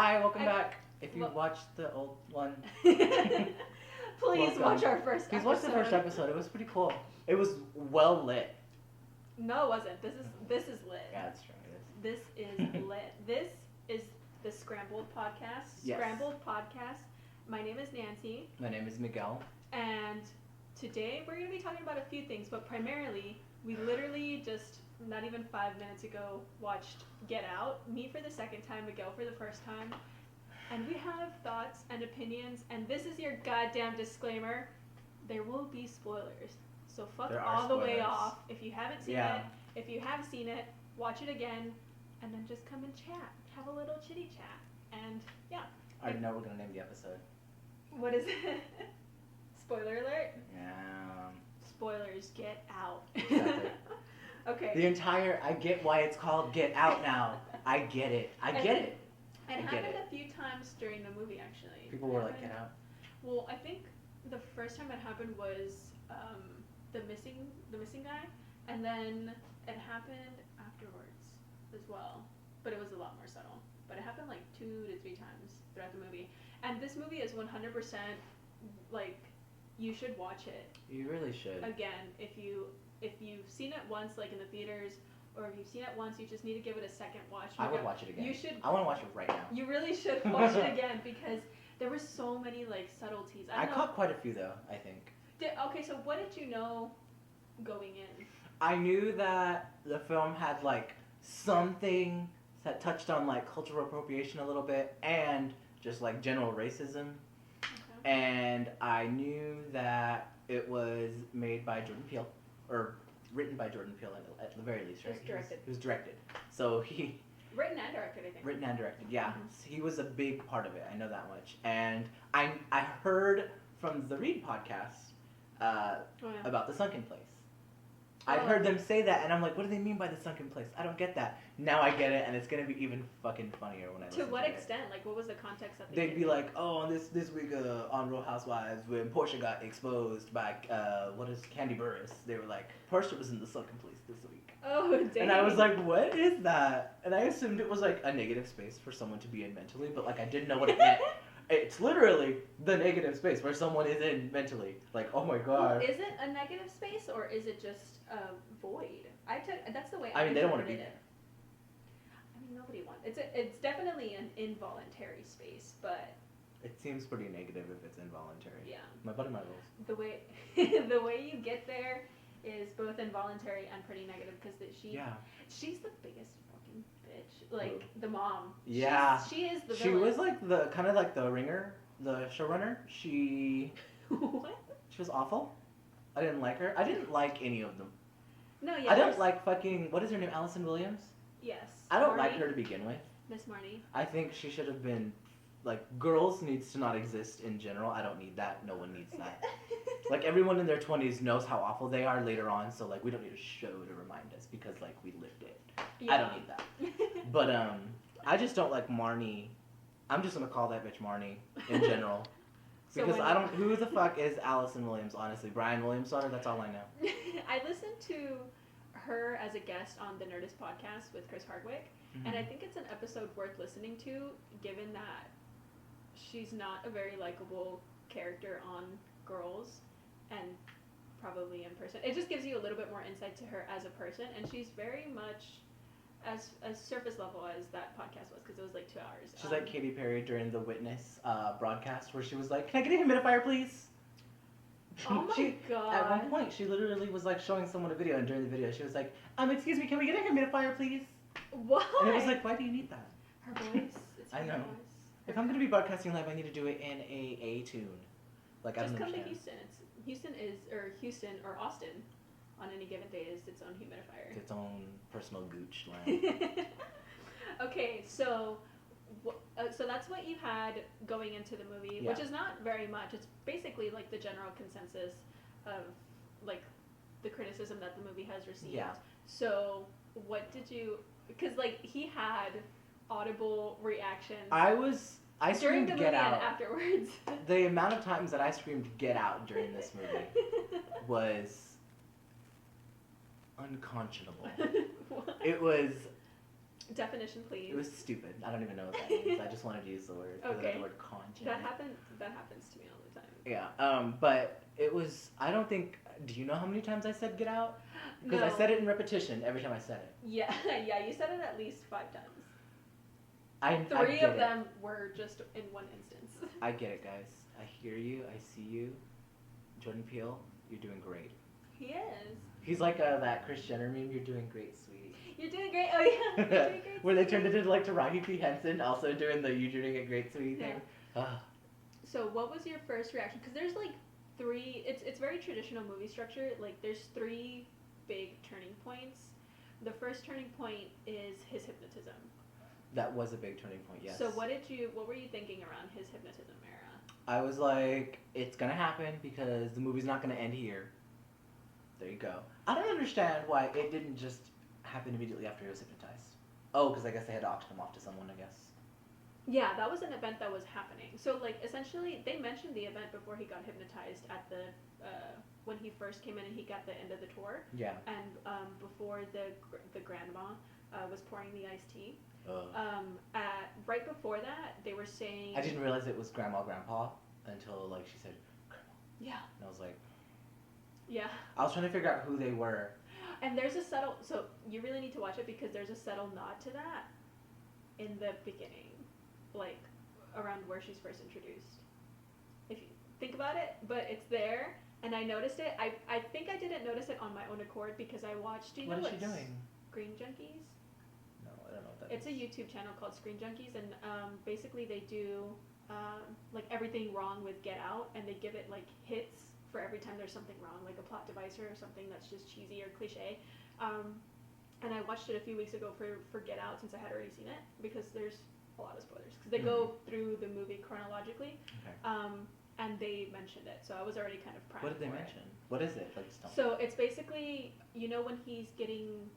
Hi, welcome back. If you watched the old one, please watch our first episode. Please watch the first episode. It was pretty cool. It was well lit. No, it wasn't. This is lit. Yeah, that's true. This is lit. This is the Scrambled podcast. Yes. Scrambled podcast. My name is Nancy. My name is Miguel. And today we're going to be talking about a few things, but primarily we literally just not even 5 minutes ago watched Get Out. Me for the second time, Miguel for the first time. And we have thoughts and opinions, and this is your goddamn disclaimer. There will be spoilers. So fuck all the way off. If you haven't seen it, if you have seen it, watch it again, and then just come and chat. Have a little chitty chat. And yeah. I already know we're going to name the episode. What is it? Spoiler alert? Yeah. Spoilers, Get Out. Exactly. Okay. I get why it's called Get Out now. I get it. I get it. It happened a few times during the movie, actually. People were like, Get Out. Well, I think the first time it happened was the missing guy, and then it happened afterwards as well, but it was a lot more subtle. But it happened like 2 to 3 times throughout the movie, and this movie is 100% like you should watch it. You really should. Again, if you've seen it once, like in the theaters, or if you've seen it once, you just need to give it a second watch. I would watch it again. You should. I want to watch it right now. You really should watch it again because there were so many like subtleties. I caught quite a few though, I think. Okay, so what did you know going in? I knew that the film had like something that touched on like cultural appropriation a little bit and just like general racism. Okay. And I knew that it was made by Jordan Peele, or written by Jordan Peele at the very least, right? It was directed. So he... Written and directed, I think. Written and directed, yeah. Mm-hmm. So he was a big part of it, I know that much. And I heard from the Read podcast about the sunken place. I'd heard them say that, and I'm like, what do they mean by the sunken place? I don't get that. Now I get it, and it's going to be even fucking funnier when I listen to it. To what extent? Like, what was the context that they'd be like, oh, this week on Real Housewives, when Portia got exposed by, Candy Burris, they were like, Portia was in the sunken place this week. Oh, dang. And I was like, what is that? And I assumed it was like a negative space for someone to be in mentally, but like I didn't know what it meant. It's literally the negative space where someone is in mentally. Like, oh my god. Well, is it a negative space or is it just a void? That's the way I mean, they don't want to be there. I mean, nobody wants. It's definitely an involuntary space, but it seems pretty negative if it's involuntary. Yeah. My butt and my rolls. The way you get there is both involuntary and pretty negative because she's the biggest fucking bitch. Like the mom. Yeah. She is the villain. She was like the kind of like the ringer, the showrunner. She What? She was awful. I didn't like her. I didn't like any of them. No, yeah. I don't like fucking, what is her name, Allison Williams? Yes. I don't like her to begin with. Miss Marnie. I think she should have been, like, girls needs to not exist in general. I don't need that. No one needs that. Like, everyone in their 20s knows how awful they are later on, so, like, we don't need a show to remind us because, like, we lived it. Yeah. I don't need that. But, I just don't like Marnie. I'm just gonna call that bitch Marnie in general. Because who the fuck is Allison Williams, honestly? Brian Williams' daughter? That's all I know. I listened to her as a guest on the Nerdist podcast with Chris Hardwick, and I think it's an episode worth listening to, given that she's not a very likable character on Girls, and probably in person. It just gives you a little bit more insight to her as a person, and she's very much as surface level as that podcast was, because it was like 2 hours. She's like Katy Perry during the Witness broadcast, where she was like, "Can I get a humidifier, please?" Oh my god. At one point, she literally was like showing someone a video, and during the video, she was like, excuse me, can we get a humidifier, please? Why? And it was like, why do you need that? Her voice. It's I know. Voice. If I'm going to be broadcasting live, I need to do it in a tune. Like, I don't Just come understand. to Houston. Houston or Austin on any given day is its own humidifier. Its own personal gooch land. Okay, so that's what you had going into the movie, which is not very much. It's basically like the general consensus of like the criticism that the movie has received. Yeah. So what did you? Because like he had audible reactions. I screamed "Get Out" and afterwards. The amount of times that I screamed "Get Out" during this movie was unconscionable. It was Definition, please. It was stupid. I don't even know what that means. I just wanted to use the word. Because I Okay. had the word conch in That it. happens to me all the time. Yeah. But it was. I don't think. Do you know how many times I said get out? Because I No. said it in repetition every time I said it. Yeah, yeah. You said it at least 5 times. I Three get of it. them were just in one instance. I get it, guys. I hear you. I see you. Jordan Peele, you're doing great. He is. He's like that Kris Jenner meme. You're doing great, sweetie. You're doing great. Oh yeah. You're doing great. Where they turned it into like Taraji P Henson, also doing the "you doing a great, sweetie" thing. Ah. So what was your first reaction? Because there's like 3. It's very traditional movie structure. Like there's 3 big turning points. The first turning point is his hypnotism. That was a big turning point, yes. So what were you thinking around his hypnotism era? I was like, it's gonna happen because the movie's not gonna end here. There you go. I don't understand why it didn't just happen immediately after he was hypnotized. Oh, because I guess they had to auction him off to someone, I guess. Yeah, that was an event that was happening. So like essentially they mentioned the event before he got hypnotized at the when he first came in and he got the end of the tour. Yeah. And before the grandma was pouring the iced tea. Right before that, they were saying. I didn't realize it was Grandma Grandpa until like she said, Grandma. Yeah. And I was like. Yeah. I was trying to figure out who they were. And there's a subtle. So you really need to watch it because there's a subtle nod to that in the beginning, like around where she's first introduced. If you think about it, but it's there, and I noticed it. I think I didn't notice it on my own accord because I watched. Do you know What is she doing? Screen Junkies? No, I don't know what that It's a YouTube channel called Screen Junkies, and basically they do like everything wrong with Get Out, and they give it like hits for every time there's something wrong, like a plot device or something that's just cheesy or cliche. And I watched it a few weeks ago for Get Out since I had already seen it because there's a lot of spoilers because they go through the movie chronologically. Okay. And they mentioned it, so I was already kind of primed. What did they mention? What is it? Like, so it's basically, you know, when he's getting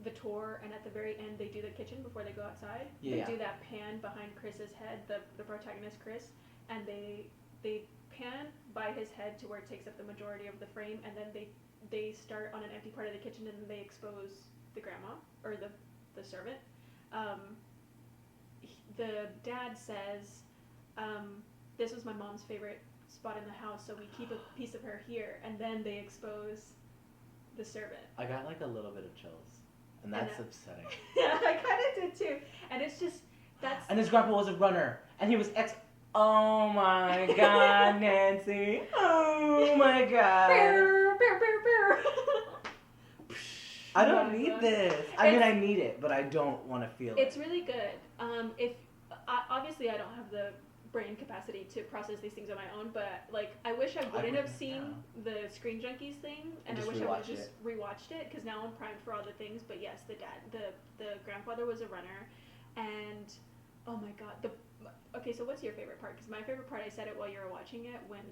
the tour and at the very end they do the kitchen before they go outside. Yeah. They do that pan behind Chris's head, the protagonist Chris, and they pan by his head to where it takes up the majority of the frame, and then they start on an empty part of the kitchen and then they expose the grandma or the servant. The dad says, this was my mom's favorite spot in the house, so we keep a piece of her here, and then they expose the servant. I got like a little bit of chills, and that's upsetting. Yeah, I kind of did too, and it's just that's. And his grandpa was a runner, and he was Oh my God, Nancy! Oh my God! I don't need this. I mean, I need it, but I don't want to feel it. It's really good. Obviously I don't have the brain capacity to process these things on my own, but like I wish I wouldn't have seen the Screen Junkies thing, and I wish I would have just rewatched it because now I'm primed for all the things. But yes, the grandfather was a runner, and oh my God, okay. So what's your favorite part? Because my favorite part, I said it while you were watching it, when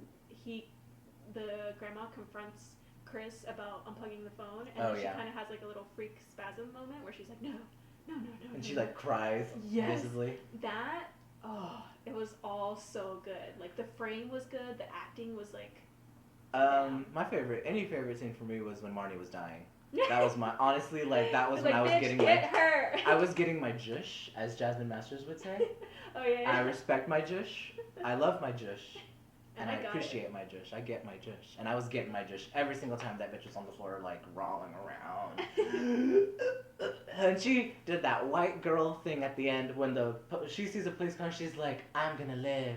the grandma confronts Chris about unplugging the phone, and she kind of has like a little freak spasm moment where she's like, no. And she like cries visibly. That, it was all so good. Like the frame was good, the acting was like. Any favorite scene for me was when Marnie was dying. That was honestly, like, that was when I was getting her. I was getting my jush, as Jasmine Masters would say. Oh yeah. I respect my jush. I love my jush. And I appreciate my jush. I get my jush. And I was getting my jush every single time that bitch was on the floor, like, rolling around. And she did that white girl thing at the end when she sees a police car, she's like, I'm gonna live.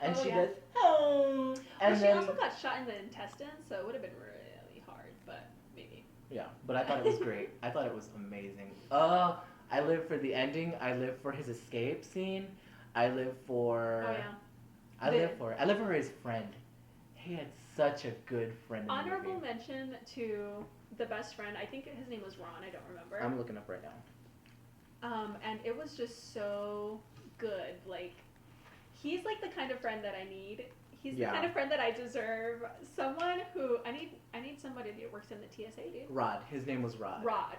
And she does, oh. And she also got shot in the intestines, so it would have been really hard, but maybe. Yeah, but I thought it was great. I thought it was amazing. I live for the ending. I live for his escape scene. I live for... Oh, yeah. I live for his friend. He had such a good friend in the Honorable movie. mention to the best friend. I think his name was Ron. I don't remember. I'm looking up right now. And it was just so good. Like, he's like the kind of friend that I need. He's the kind of friend that I deserve. Someone who I need somebody that works in the TSA, dude. Rod. His name was Rod. Rod.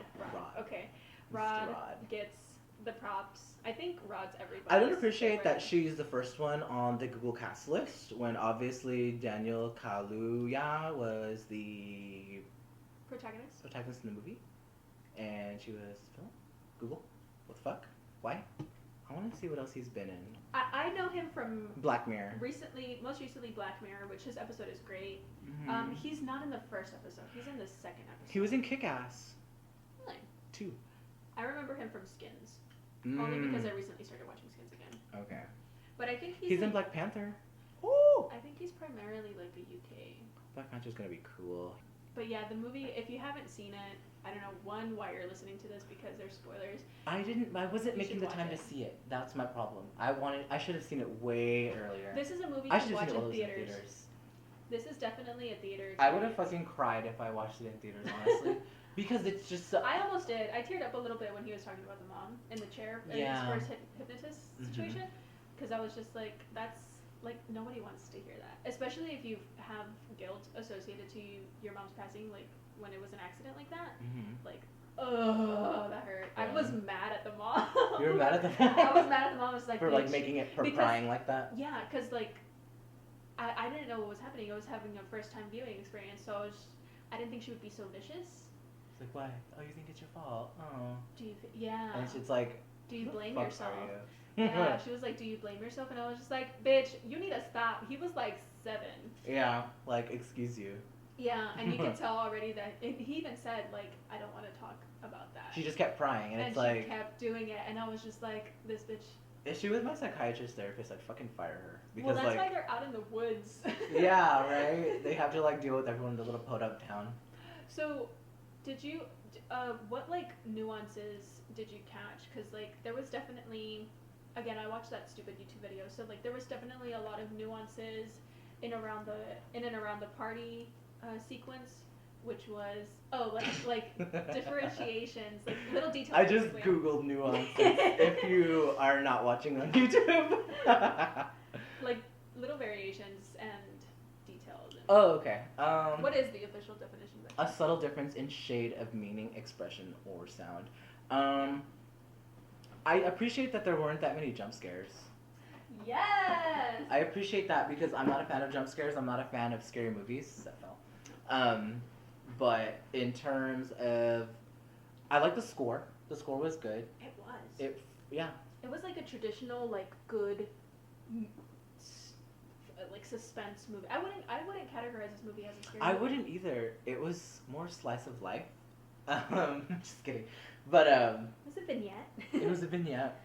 Okay. Rod gets the props. I think Rod's everybody. I don't appreciate that she's the first one on the Google Cast list when obviously Daniel Kaluuya was the protagonist in the movie, and she was Google. What the fuck? Why? I want to see what else he's been in. I know him from Black Mirror. most recently Black Mirror, which his episode is great. Mm-hmm. He's not in the first episode. He's in the second episode. He was in Kick-Ass. Really? 2. I remember him from Skins. Only because I recently started watching Skins again. Okay. But I think he's like, in Black Panther. Ooh! I think he's primarily like a UK. Black Panther's gonna be cool. But yeah, the movie, if you haven't seen it, I don't know, one, why you're listening to this because there's spoilers. I wasn't making the time to see it. That's my problem. I should have seen it way earlier. This is a movie I to watch in theaters. theaters. This is definitely a theater experience. I would have fucking cried if I watched it in theaters, honestly. Because it's just so... I almost did. I teared up a little bit when he was talking about the mom in the chair in his first hypnotist situation. Because I was just like, that's... Like, nobody wants to hear that. Especially if you have guilt associated to your mom's passing, like, when it was an accident like that. Like, oh, that hurt. Yeah. I was mad at the mom. You were mad at the mom? I was mad at the mom. I was like, for, like, making it... For crying like that? Yeah, because, like, I didn't know what was happening. I was having a first-time viewing experience, so I didn't think she would be so vicious. It's like, why? Oh, you think it's your fault? Oh. Yeah. And it's like... Do you blame fuck yourself? Are you? Yeah, she was like, do you blame yourself? And I was just like, bitch, you need to stop. He was like 7. Yeah, like, excuse you. Yeah, and you can tell already that he even said, like, I don't want to talk about that. She just kept prying, and it's she like... kept doing it, and I was just like, this bitch... If she was my psychiatrist therapist, I'd fucking fire her. Because, well, that's like, why they're out in the woods. yeah, right? They have to, like, deal with everyone in the little podunk town. So, did you... what, like, nuances did you catch? Because, like, there was definitely... Again, I watched that stupid YouTube video, so, like, there was definitely a lot of nuances in and around the party sequence, which was like differentiations, like little details. I just googled nuances. If you are not watching on YouTube, like little variations and details. And oh, okay. what is the official definition of that? A subtle difference in shade of meaning, expression, or sound. I appreciate that there weren't that many jump scares. Yes! I appreciate that because I'm not a fan of jump scares. I'm not a fan of scary movies. That fell. But in terms of... I like the score. The score was good. It was. Yeah. It was like a traditional, like, good, like, suspense movie. I wouldn't categorize this movie as a scary movie. I wouldn't either. It was more slice of life. Just kidding. But, It was a vignette. It was a vignette.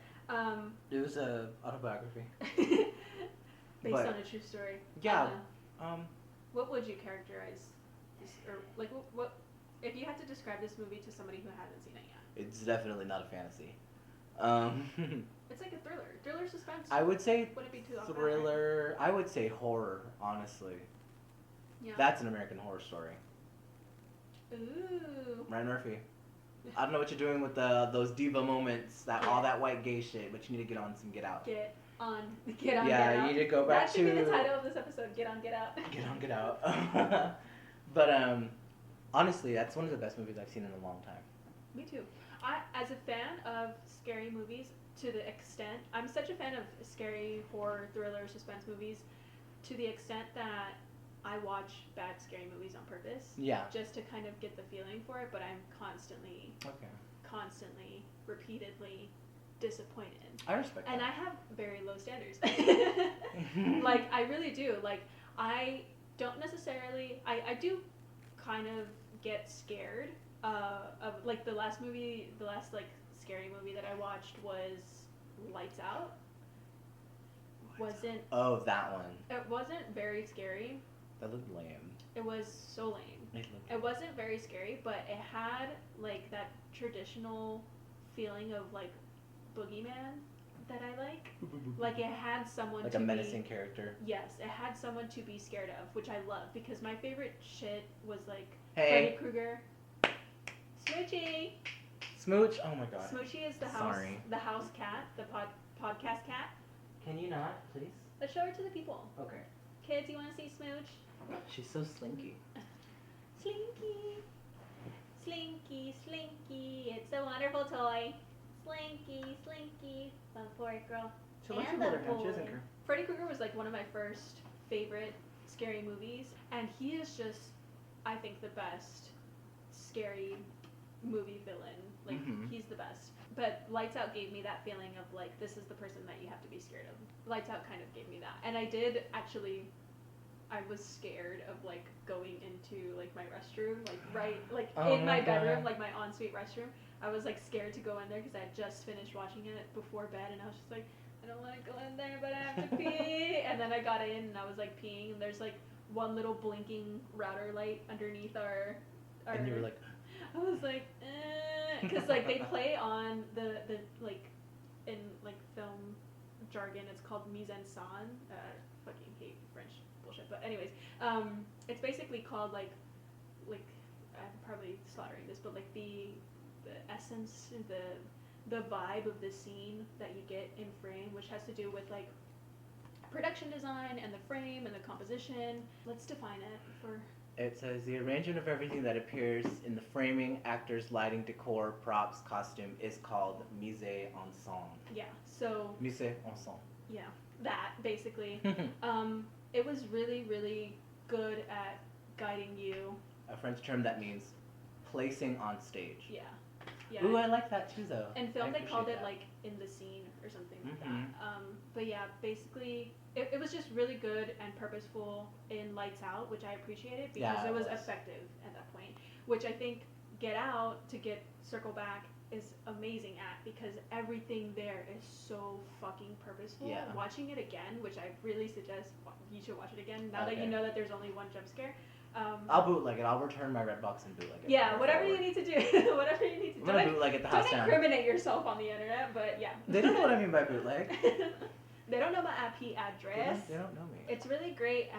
It was a autobiography. Based on a true story. Yeah. What would you characterize this, or like what if you had to describe this movie to somebody who hasn't seen it yet? It's definitely not a fantasy. It's like a thriller suspense. I would say Wouldn't it be too thriller. I would say horror, honestly. Yeah. That's an American Horror Story. Ooh. Ryan Murphy. I don't know what you're doing with those diva moments, all that white gay shit, but you need to get on some Get Out. Get on, Yeah, Get Out. you need to go back that should be the title of this episode. Get on, Get Out. Get on, Get Out. But honestly, that's one of the best movies I've seen in a long time. Me too. As a fan of scary movies, to the extent I'm such a fan of scary horror, thriller, suspense movies, to the extent that I watch bad scary movies on purpose. Yeah. Just to kind of get the feeling for it, but I'm constantly, repeatedly disappointed. I respect that. And I have very low standards. Like, I really do. Like, I don't necessarily, I do kind of get scared of, like, the last like, scary movie that I watched was Lights Out. Oh, that one. It wasn't very scary. That looked lame. It was so lame. It wasn't very scary, but it had, like, that traditional feeling of, like, boogeyman that I like. Like, it had someone like to a menacing character. Yes, it had someone to be scared of, which I love, because my favorite shit was, like, Hey. Freddy Krueger. Smoochy! Smooch? Oh my god. Smoochy is the house cat, the podcast cat. Can you not, please? Let's show her to the people. Okay. Kids, you want to see Smooch? She's so slinky. Slinky. Slinky, Slinky. It's a wonderful toy. Slinky, Slinky. Fun for it, girl. She looks And a little the hand, she boy. isn't her. Freddy Krueger was like one of my first favorite scary movies, and he is just, I think, the best scary movie villain. Like he's the best. But Lights Out gave me that feeling of like this is the person that you have to be scared of. Lights Out kind of gave me that, and I did actually. I was scared of like going into like my restroom, in my bedroom, like my ensuite restroom. I was like scared to go in there because I had just finished watching it before bed, and I was just like, I don't want to go in there, but I have to pee. And then I got in and I was like peeing, and there's like one little blinking router light underneath our and you were like, I was like, because like they play on the like in like film jargon, it's called mise en scène. Fucking hate French bullshit, but anyways, it's basically called like I'm probably slaughtering this, but like the essence, the vibe of the scene that you get in frame, which has to do with like production design and the frame and the composition. Let's define it for. It says the arrangement of everything that appears in the framing, actors, lighting, decor, props, costume is called mise en scène. Yeah. So. Mise en scène. Yeah, that basically. It was really, really good at guiding you. A French term that means placing on stage. Yeah. Yeah. Ooh, I like that too, though. In film, they called it like in the scene or something like that. But yeah, basically, it was just really good and purposeful in Lights Out, which I appreciated because it was effective at that point. Which I think Get Out, to circle back, is amazing at, because everything there is so fucking purposeful. Yeah. Watching it again, which I really suggest you should watch it again now that you know that there's only one jump scare. I'll bootleg it. I'll return my Redbox and bootleg it. Yeah, whatever you need to do. Whatever you need to do. I'm gonna bootleg it the house down. Don't incriminate yourself on the internet, but yeah. They don't know what I mean by bootleg. They don't know my IP address. They don't know me. It's really great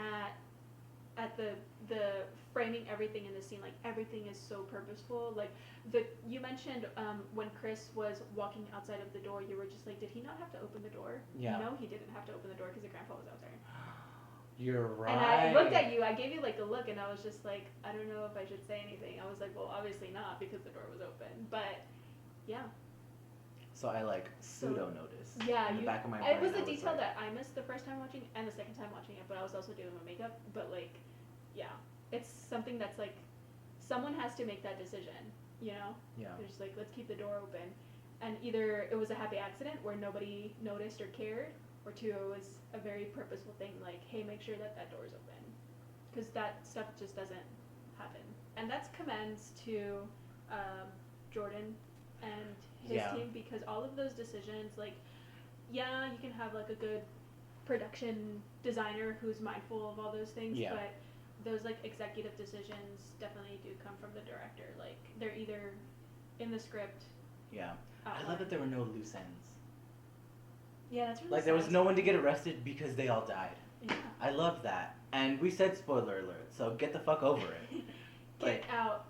at the framing everything in the scene. Like everything is so purposeful. Like you mentioned when Chris was walking outside of the door, you were just like, did he not have to open the door? Yeah. No, he didn't have to open the door because the grandpa was out there. You're right. And I looked at you, I gave you like a look, and I was just like, I don't know if I should say anything. I was like, well, obviously not, because the door was open. But yeah. So I like pseudo noticed. Yeah, in the back of my brain. It was a detail that I missed the first time watching and the second time watching it, but I was also doing my makeup. But like, yeah, it's something that's like, someone has to make that decision, you know? Yeah. They're just like, let's keep the door open. And either it was a happy accident where nobody noticed or cared, or two, it was a very purposeful thing, like, hey, make sure that door's open. Because that stuff just doesn't happen. And that's commends to Jordan and his team, because all of those decisions, like, yeah, you can have, like, a good production designer who's mindful of all those things, but those, like, executive decisions definitely do come from the director. Like, they're either in the script. Yeah. I love that there were no loose ends. Yeah, that's really like, there was no one to get arrested because they all died. Yeah. I love that. And we said spoiler alert, so get the fuck over it. Get out.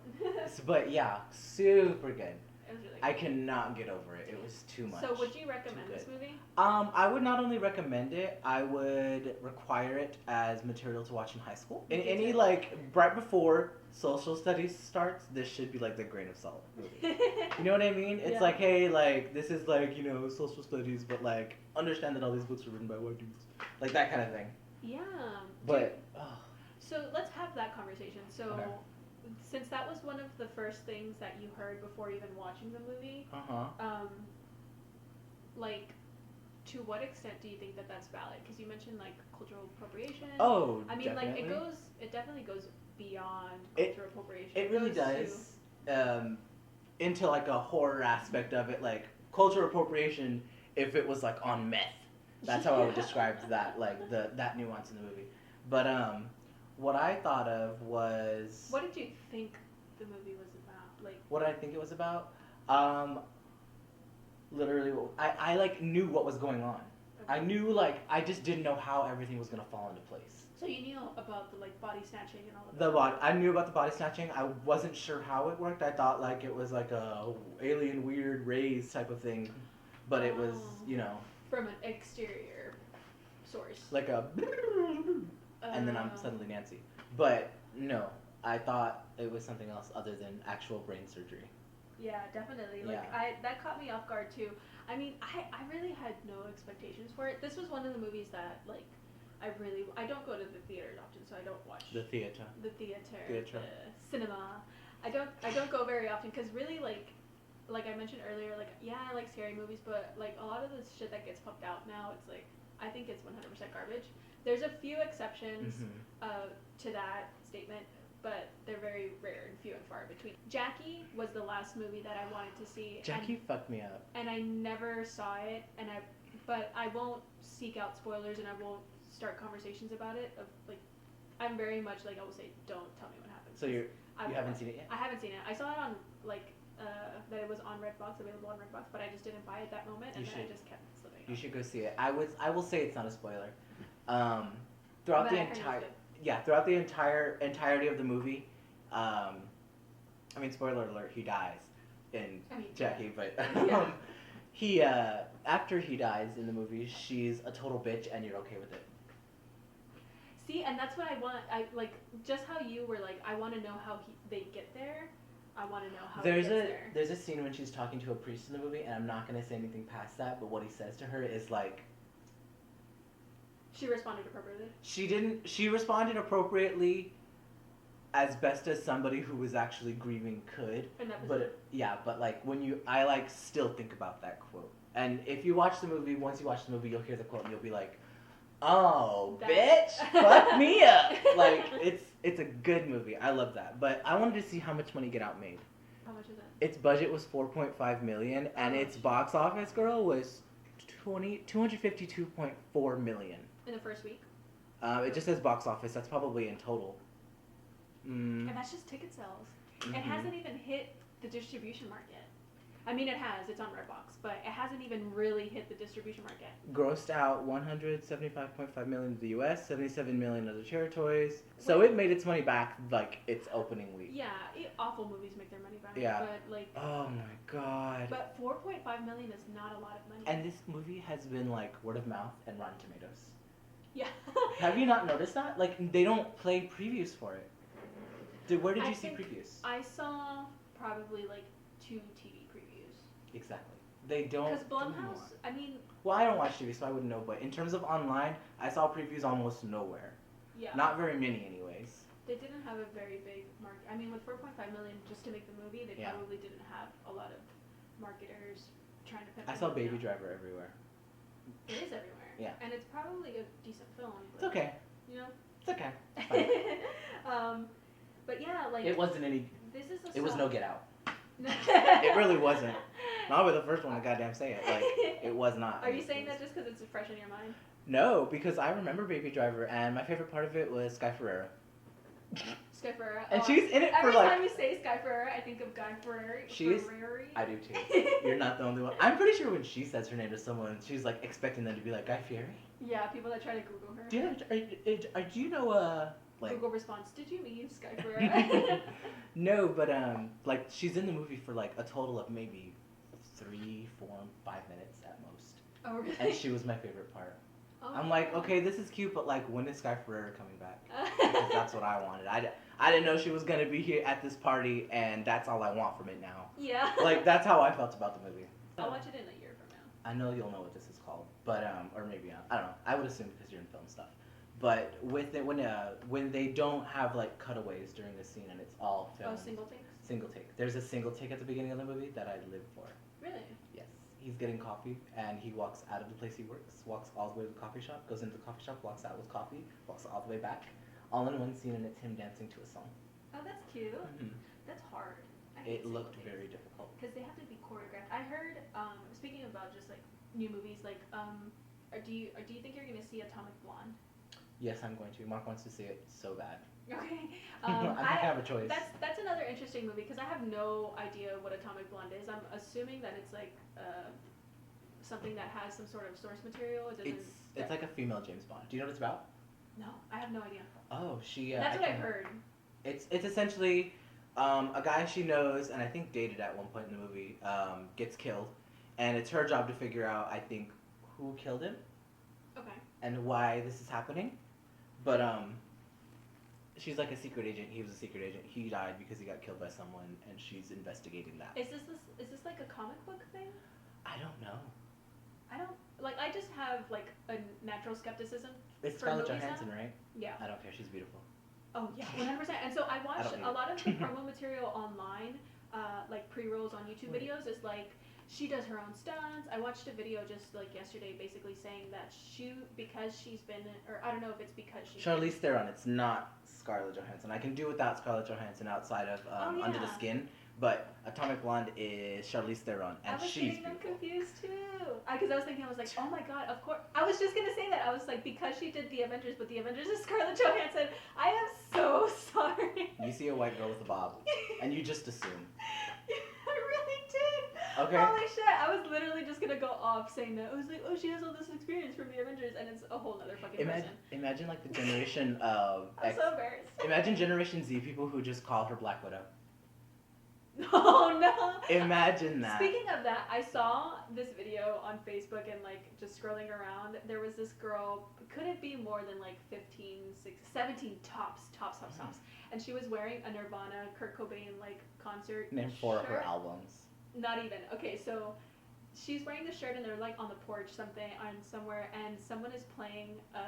But yeah, super good. It was really good. I cannot get over it. It was too much. So would you recommend this movie? I would not only recommend it, I would require it as material to watch in high school. In any, like, right before social studies starts, this should be like the grain of salt movie. You know what I mean? It's like, hey, like, this is like, you know, social studies, but like, understand that all these books are written by white dudes. Like that kind of thing. Yeah. But, so let's have that conversation. So, since that was one of the first things that you heard before even watching the movie, like, to what extent do you think that that's valid? Because you mentioned, like, cultural appropriation. Oh, I mean, definitely. like, it definitely goes beyond cultural appropriation. It really does. Into, like, a horror aspect of it, like, cultural appropriation, if it was, like, on meth. That's how I would describe that, like, that nuance in the movie. But, what I thought of was... What did you think the movie was about? Like, what did I think it was about? Literally, I like, knew what was going on. Okay. I knew, like, I just didn't know how everything was going to fall into place. So you knew about the, like, body snatching and all of that? I knew about the body snatching. I wasn't sure how it worked. I thought, like, it was, like, a alien weird rays type of thing. But it was, you know... From an exterior source. Like a... and then I'm suddenly Nancy. But, no. I thought it was something else other than actual brain surgery. Yeah, definitely. Like, that caught me off guard, too. I mean, I really had no expectations for it. This was one of the movies that, like, I don't go to the theaters often, so I don't watch... The theater. The cinema. I don't go very often because really like I mentioned earlier, like yeah, I like scary movies, but like a lot of the shit that gets pumped out now, it's like I think it's 100% garbage. There's a few exceptions to that statement, but they're very rare and few and far between. Jackie was the last movie that I wanted to see. Jackie fucked me up. And I never saw it, but I won't seek out spoilers and I won't start conversations about it. I'm very much like I will say, don't tell me what happens. So you haven't seen it yet? I haven't seen it. I saw it on that it was on Redbox, available on Redbox, but I just didn't buy it that moment, and then I just kept slipping. You should go see it. I will say it's not a spoiler. Throughout the entirety of the movie, I mean, spoiler alert, he dies in Jackie, but he after he dies in the movie, she's a total bitch, and you're okay with it. See, and that's what I want. I like just how you were like. I want to know how they get there. I want to know how he gets there. There's a scene when she's talking to a priest in the movie, and I'm not gonna say anything past that. But what he says to her is like. She responded appropriately. She didn't. She responded appropriately, as best as somebody who was actually grieving could. But like I like still think about that quote. And if you watch the movie, once you watch the movie, you'll hear the quote and you'll be like, "Oh, bitch, fuck me up!" Like it's a good movie. I love that. But I wanted to see how much money Get Out made. How much is it? Its budget was $4.5 million, and its box office, girl, was $252.4 million. In the first week? It just says box office. That's probably in total. And that's just ticket sales. Mm-hmm. It hasn't even hit the distribution market. I mean, it has. It's on Redbox, but it hasn't even really hit the distribution market. Grossed out $175.5 million to the U.S., $77 million to the territories. So it made its money back like its opening week. Yeah, awful movies make their money back. Yeah. But like. Oh my god. But $4.5 million is not a lot of money. And this movie has been like word of mouth and Rotten Tomatoes. Yeah. Have you not noticed that? Like they don't play previews for it. Where did you see previews? I saw probably like 2 TV previews. Exactly. They don't. Because Blumhouse, I mean. Well, I don't watch TV, so I wouldn't know. But in terms of online, I saw previews almost nowhere. Yeah. Not very many, anyways. They didn't have a very big market. I mean, with $4.5 million just to make the movie, they probably didn't have a lot of marketers trying to. I saw Baby Driver everywhere. It is everywhere. Yeah. And it's probably a decent film. It's okay. You know. It's okay. It's fine. But yeah, like. It wasn't any. It was no Get Out. It really wasn't. Not with the first one to goddamn say it. Like, it was not. Are you saying that just because it's fresh in your mind? No, because I remember Baby Driver, and my favorite part of it was Sky Ferreira. Sky Ferreira. And she's in it for like. Every time you say Sky Ferreira, I think of Guy Ferrari. I do too. You're not the only one. I'm pretty sure when she says her name to someone, she's like expecting them to be like Guy Fieri. Yeah, people that try to Google her. Do you know like Google response? Did you mean Sky Ferreira? No, but like she's in the movie for like a total of maybe 3, 4, 5 minutes at most. Oh really? And she was my favorite part. Oh. I'm like, okay, this is cute, but like, when is Sky Ferreira coming back? Because that's what I wanted. I didn't know she was gonna be here at this party, and that's all I want from it now. Yeah. Like that's how I felt about the movie. I'll watch it in a year from now. I know you'll know what this is called, but or maybe not. I don't know. I would assume because you're in film stuff. But with it, when they don't have like cutaways during the scene and it's all filmed. Oh, single takes? Single take. There's a single take at the beginning of the movie that I live for. Really? Yes. He's getting coffee and he walks out of the place he works, walks all the way to the coffee shop, goes into the coffee shop, walks out with coffee, walks all the way back, all in one scene, and it's him dancing to a song. Oh, that's cute. Mm-hmm. That's hard. It looked very difficult. Because they have to be choreographed. I heard, speaking about just like new movies, like, do you think you're gonna see Atomic Blonde? Yes, I'm going to. Mark wants to see it so bad. Okay. I think I have a choice. That's another interesting movie because I have no idea what Atomic Blonde is. I'm assuming that it's like something that has some sort of source material. It's like a female James Bond. Do you know what it's about? No, I have no idea. Oh, she. That's what I heard. It's essentially a guy she knows and I think dated at one point in the movie gets killed, and it's her job to figure out I think who killed him. Okay. And why this is happening, but she's like a secret agent. He was a secret agent. He died because he got killed by someone, and she's investigating that. Is this like a comic book thing? I don't know. I just have like a natural skepticism. It's Scarlett Johansson, right? Yeah. I don't care. She's beautiful. Oh yeah, 100%. And so I watched need a it. lot of the promo material online, like pre-rolls on YouTube videos. Is like she does her own stunts. I watched a video just like yesterday, basically saying that because she's been, or I don't know if it's because she's. Charlize Theron. It's not Scarlett Johansson. I can do without Scarlett Johansson outside of Under the Skin, but Atomic Blonde is Charlize Theron, and I was she's getting them beautiful. confused too. Because I was thinking, I was like, oh my god, of course. I was just gonna say that. I was like, because she did the Avengers, but the Avengers is Scarlett Johansson. I am so sorry. You see a white girl with a bob, and you just assume. I really did. Okay. Holy shit! I was literally just gonna go off saying that. I was like, oh, she has all this experience from the Avengers, and it's a whole other fucking person. Imagine like the generation of. I'm so embarrassed. Imagine Generation Z people who just call her Black Widow. Oh no! Imagine that. Speaking of that, I saw this video on Facebook and like just scrolling around. There was this girl, couldn't be more than like 15, 16, 17 tops. And she was wearing a Nirvana, Kurt Cobain like concert. Name 4 of her shirt. albums. Not even. Okay, so she's wearing the shirt and they're like on the porch somewhere, and someone is playing I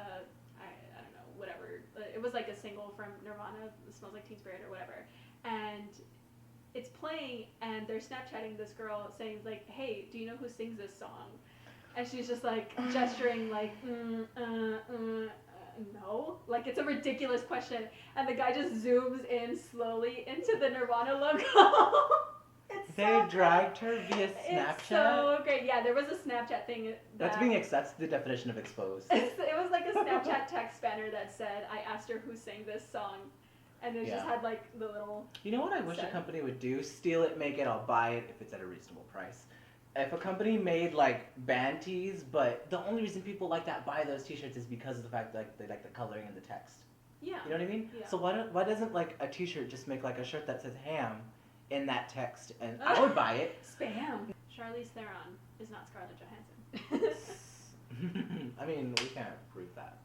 don't know, whatever. It was like a single from Nirvana, It Smells Like Teen Spirit or whatever. And it's playing and they're Snapchatting this girl saying like, hey, do you know who sings this song? And she's just like gesturing like, no. Like it's a ridiculous question. And the guy just zooms in slowly into the Nirvana logo. They dragged her via Snapchat? It's so great. Yeah, there was a Snapchat thing. That's the definition of exposed. It was like a Snapchat text banner that said, I asked her who sang this song. And it just had like the little. You know what I wish a company would do? Steal it, make it, I'll buy it if it's at a reasonable price. If a company made like band tees, but the only reason people like that buy those t-shirts is because of the fact that like, they like the coloring and the text. Yeah. You know what I mean? Yeah. So why doesn't like a t-shirt just make like a shirt that says ham in that text, and I would buy it. Spam. Charlize Theron is not Scarlett Johansson. I mean, we can't prove that.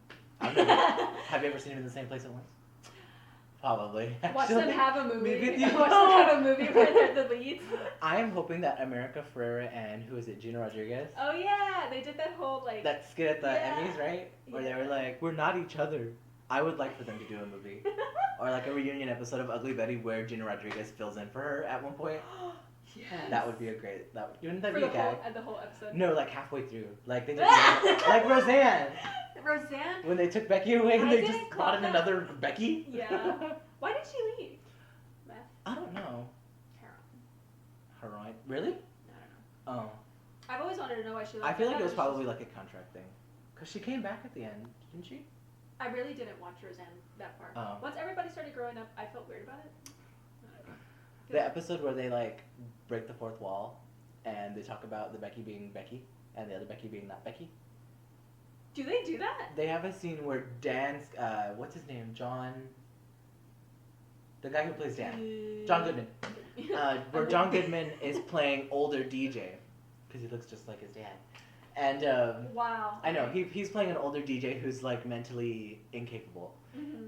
Have you ever seen them in the same place at once? Probably. Watch them have a movie. Maybe Watch them have a movie where they're the leads. I am hoping that America Ferrera and who is it, Gina Rodriguez? Oh yeah, they did that whole like. That skit at the Emmys, right? Where they were like, "We're not each other." I would like for them to do a movie, or like a reunion episode of Ugly Betty where Gina Rodriguez fills in for her at one point. Yes. That would be a great. Wouldn't that for be a gag? The whole episode. No, like halfway through, like they did, like Roseanne. Roseanne. When they took Becky away, and they just brought in that. another Becky. Yeah. Why did she leave? I don't know. Heroin. Really? I don't know. Oh. I've always wanted to know why she left. I feel like it was probably like a contract thing, cause she came back at the end, didn't she? I really didn't watch Roseanne that far. Oh. Once everybody started growing up, I felt weird about it. The episode where they like break the fourth wall, and they talk about the Becky being Becky, and the other Becky being not Becky. Do they do that? They have a scene where Dan's, what's his name, John, the guy who plays Dan, John Goodman, where John Goodman is playing older DJ, because he looks just like his dad. And wow. I know he's playing an older DJ who's like mentally incapable,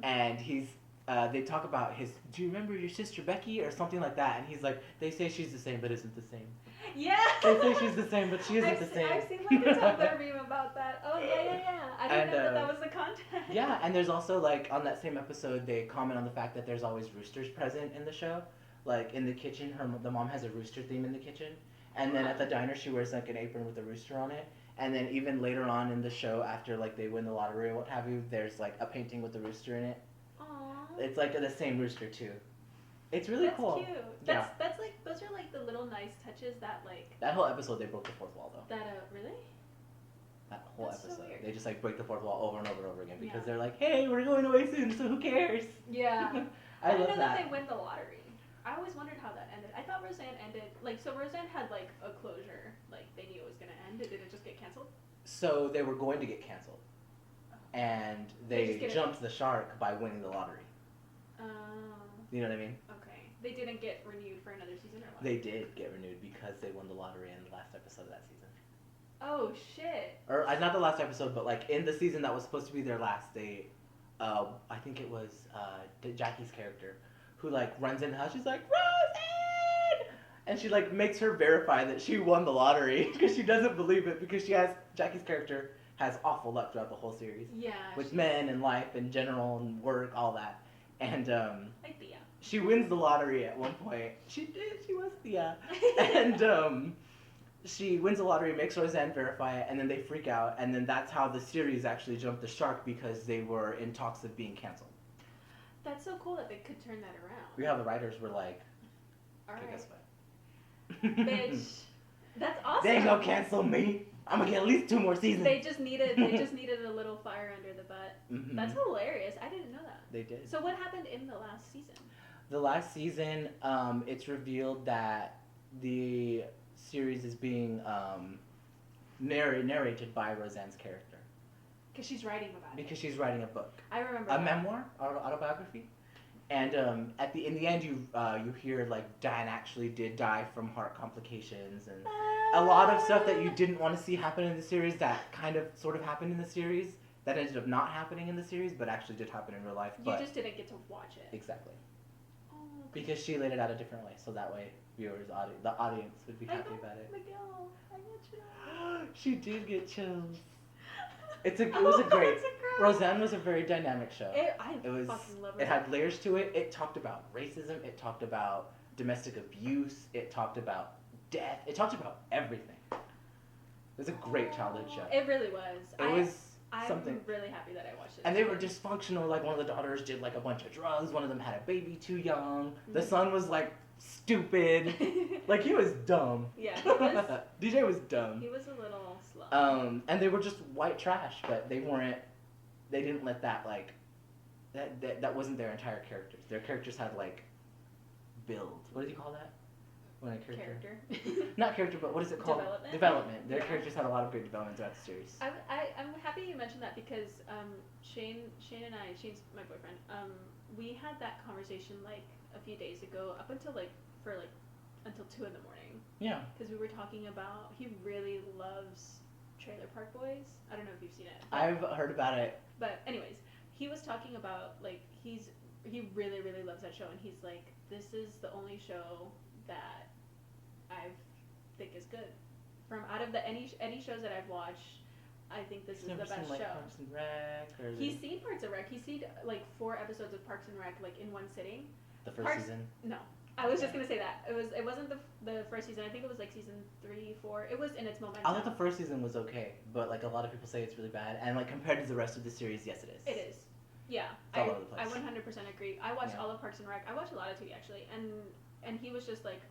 and they talk about do you remember your sister Becky or something like that, and he's like, they say she's the same but isn't the same. Yeah. They say she's the same but she isn't the same. I've seen like a Tumblr meme about that. Oh yeah. I didn't know that was the content. Yeah, and there's also like on that same episode they comment on the fact that there's always roosters present in the show, like in the kitchen. The mom has a rooster theme in the kitchen. And then at the diner, she wears like an apron with a rooster on it. And then even later on in the show, after like they win the lottery or what have you, there's like a painting with the rooster in it. Aww. It's like the same rooster too. It's really cool. That's cute. That's like those are like the little nice touches that like. That whole episode, they broke the fourth wall though. That really? That whole episode, so weird. they just like break the fourth wall over and over and over again because they're like, hey, we're going away soon, so who cares? Yeah. I didn't love know that they win the lottery. I always wondered how that ended. I thought Roseanne ended so Roseanne had like a closure, like they knew it was gonna end. Did it just get canceled? So they were going to get canceled, and they jumped the shark by winning the lottery. You know what I mean? Okay. They didn't get renewed for another season or what? They did get renewed because they won the lottery in the last episode of that season. Oh shit. Or not the last episode, but like in the season that was supposed to be their last, they, I think it was Jackie's character, who like runs in the house. She's like, Roseanne! And she like makes her verify that she won the lottery because she doesn't believe it, because Jackie's character has awful luck throughout the whole series. Yeah. With men and life in general and work, all that. And Like Thea. she wins the lottery at one point. She did. She was Thea. And she wins the lottery, makes Roseanne verify it, and then they freak out. And then that's how the series actually jumped the shark because they were in talks of being canceled. That's so cool that they could turn that around. Yeah, the writers were like, Alright. "Okay, guess what? Bitch. That's awesome. They ain't gonna cancel me. I'm gonna get at least 2 more seasons." They just needed a little fire under the butt. Mm-hmm. That's hilarious. I didn't know that. They did. So what happened in the last season? The last season, it's revealed that the series is being narrated by Roseanne's character. Because she's writing about it. Because she's writing a book. I remember A that. memoir, autobiography. And in the end, you hear like Diane actually did die from heart complications and a lot of stuff that you didn't want to see happen in the series that kind of sort of happened in the series that ended up not happening in the series but actually did happen in real life. You just didn't get to watch it. Exactly. Oh, Because she laid it out a different way, so that way the audience would be happy about it. Miguel, I get you. She did get chills. It was a great. Roseanne was a very dynamic show. I was. fucking love It had layers to it. It talked about racism. It talked about domestic abuse. It talked about death. It talked about everything. It was a great childhood show. It really was. I'm something. really happy that I watched it. And they were dysfunctional. Like one of the daughters did like a bunch of drugs. One of them had a baby too young. Mm-hmm. The son was like stupid. Like he was dumb. Yeah, he was. DJ was dumb. He was a little slow. And they were just white trash, but they weren't. They didn't let that like. That wasn't their entire characters. Their characters had like build. What do you call that? When a character. Not character, but what is it called? Development. Their characters had a lot of great development throughout the series. I'm happy you mentioned that because Shane and I, Shane's my boyfriend, we had that conversation like a few days ago up until until 2 in the morning. Yeah. Because we were talking about, he really loves Trailer Park Boys. I don't know if you've seen it. I've heard about it. But anyways, he was talking about like he really really loves that show, and he's like, this is the only show that I think is good. From out of the any shows that I've watched, I think this is the best like show. Parks and Rec, or He's seen Parks and Rec. He's seen like 4 episodes of Parks and Rec like in one sitting. the first season. No, I was just gonna say that it wasn't the first season. I think it was like season 3, 4. It was in its momentum. I thought the first season was okay, but like a lot of people say it's really bad, and like compared to the rest of the series, yes, it is. It is. Yeah, It's all over the place. I 100% agree. I watched all of Parks and Rec. I watched a lot of TV actually, and he was just like,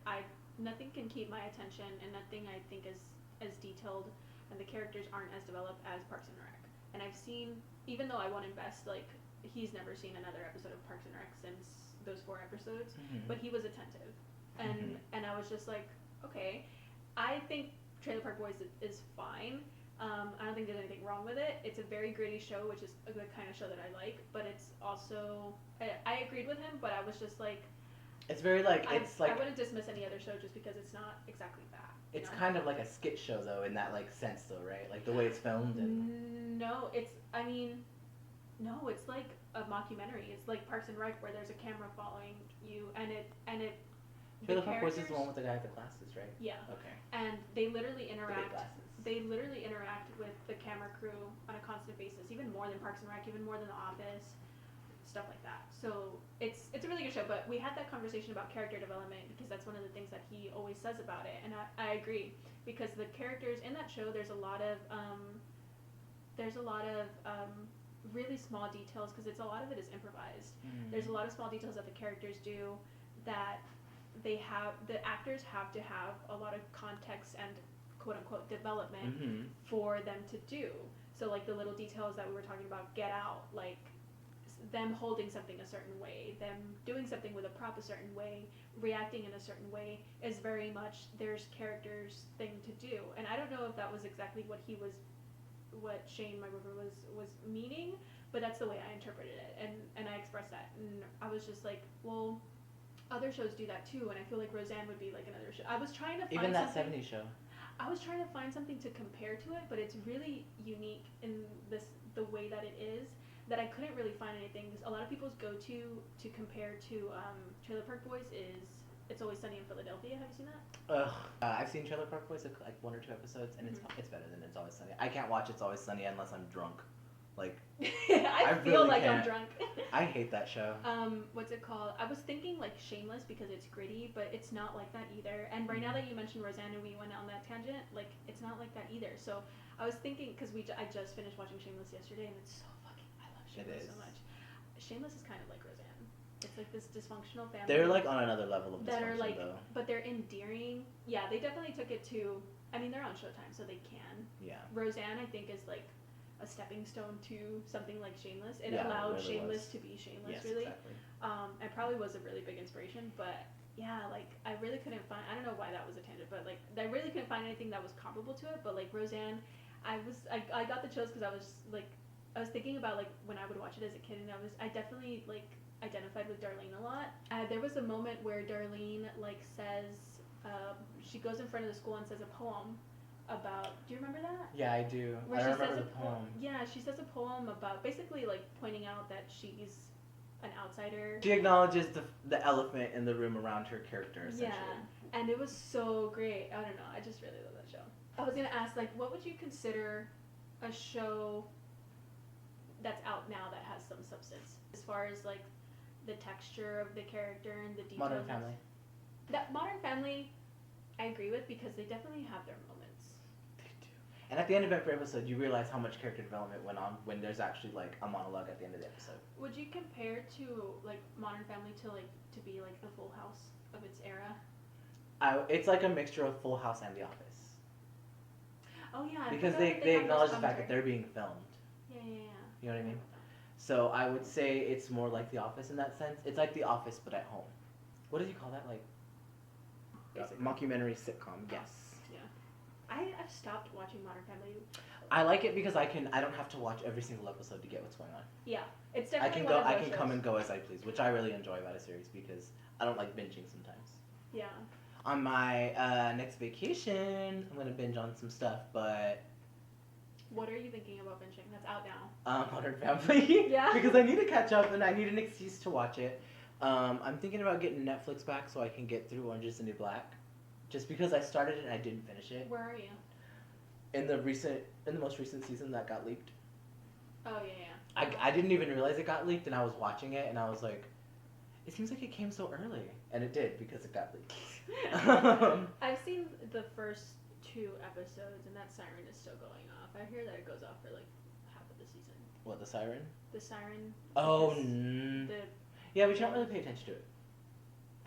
nothing can keep my attention, and nothing I think is as detailed, and the characters aren't as developed as Parks and Rec. And I've seen, even though I won't invest, like he's never seen another episode of Parks and Rec since those 4 episodes, but he was attentive, and I was just like, okay, I think Trailer Park Boys is fine. I don't think there's anything wrong with it. It's a very gritty show, which is the kind of show that I like, but it's also, I agreed with him, but I was just like, it's very like, I wouldn't dismiss any other show just because it's not exactly that. It's kind of like a skit show though, in that like sense though, right? Like the way it's filmed and. No, it's like a mockumentary. It's like Parks and Rec where there's a camera following you, and it. Trailer Park Boys is the one with the guy with the glasses, right? Yeah. Okay. And they literally interact. The big glasses. They literally interact with the camera crew on a constant basis, even more than Parks and Rec, even more than The Office, stuff like that. So it's a really good show. But we had that conversation about character development because that's one of the things that he always says about it, and I agree because the characters in that show, there's a lot of really small details because a lot of it is improvised. There's a lot of small details that the characters do that the actors have to have a lot of context and quote unquote development for them to do. So like the little details that we were talking about, Get Out, like them holding something a certain way, them doing something with a prop a certain way, reacting in a certain way is very much their character's thing to do. And I don't know if that was exactly what Shane, my brother, was meaning, but that's the way I interpreted it, and I expressed that, and I was just like, well, other shows do that too, and I feel like Roseanne would be like another show. I was trying to find even that 70s show. I was trying to find something to compare to it, but it's really unique in the way that it is that I couldn't really find anything. A lot of people's go-to to compare to Trailer Park Boys is It's Always Sunny in Philadelphia. Have you seen that? I've seen Trailer Park Boys like 1 or 2 episodes, and it's better than It's Always Sunny. I can't watch It's Always Sunny unless I'm drunk. Like I feel really like can't. I'm drunk. I hate that show. What's it called? I was thinking like Shameless because it's gritty, but it's not like that either. And right now that you mentioned Roseanne and we went on that tangent, like it's not like that either. So I was thinking because I just finished watching Shameless yesterday, and it's so fucking I love Shameless so much. Shameless is kind of like Roseanne. It's like this dysfunctional family. They're like on another level of dysfunction, like, though. but they're endearing. Yeah, they definitely took it to. I mean, they're on Showtime, so they can. Yeah. Roseanne, I think, is like a stepping stone to something like Shameless. It Yeah, allowed it really Shameless was. to be Shameless, Yes, really. exactly. And probably was a really big inspiration. But yeah, like I really couldn't find. I don't know why that was a tangent, but like I really couldn't find anything that was comparable to it. But like Roseanne, I got the chills because I was thinking about like when I would watch it as a kid, and I definitely like identified with Darlene a lot. There was a moment where Darlene like says she goes in front of the school and says a poem about. Do you remember that? Yeah, I do. Where I she remember says the poem. Yeah, she says a poem about basically like pointing out that she's an outsider. She acknowledges the elephant in the room around her character, essentially. Yeah, and it was so great. I don't know. I just really love that show. I was gonna ask, like, what would you consider a show that's out now that has some substance, as far as like the texture of the character and the details? Modern Family. That Modern Family, I agree with because they definitely have their moments. They do. And at the end of every episode, you realize how much character development went on when there's actually like a monologue at the end of the episode. Would you compare to like Modern Family to be like the Full House of its era? It's like a mixture of Full House and The Office. Oh yeah, because they acknowledge the fact that they're being filmed. Yeah. You know what I mean? So I would say it's more like The Office in that sense. It's like The Office but at home. What did you call that? Like mockumentary sitcom? Yes. Yeah. I've stopped watching Modern Family. I like it because I don't have to watch every single episode to get what's going on. Yeah, it's definitely I can come and go as I please, which I really enjoy about a series because I don't like binging sometimes. Yeah. On my next vacation, I'm gonna binge on some stuff, but. What are you thinking about binging? That's out now. Modern Family. Yeah. Because I need to catch up and I need an excuse to watch it. I'm thinking about getting Netflix back so I can get through Orange Is the New Black. Just because I started it and I didn't finish it. Where are you? In the most recent season that got leaked. Oh yeah. I didn't even realize it got leaked and I was watching it and I was like, it seems like it came so early. And it did because it got leaked. I've seen the first 2 episodes and that siren is still going off. I hear that it goes off for like half of the season. What, the siren? The siren. Oh, yeah, we can't really pay attention to it.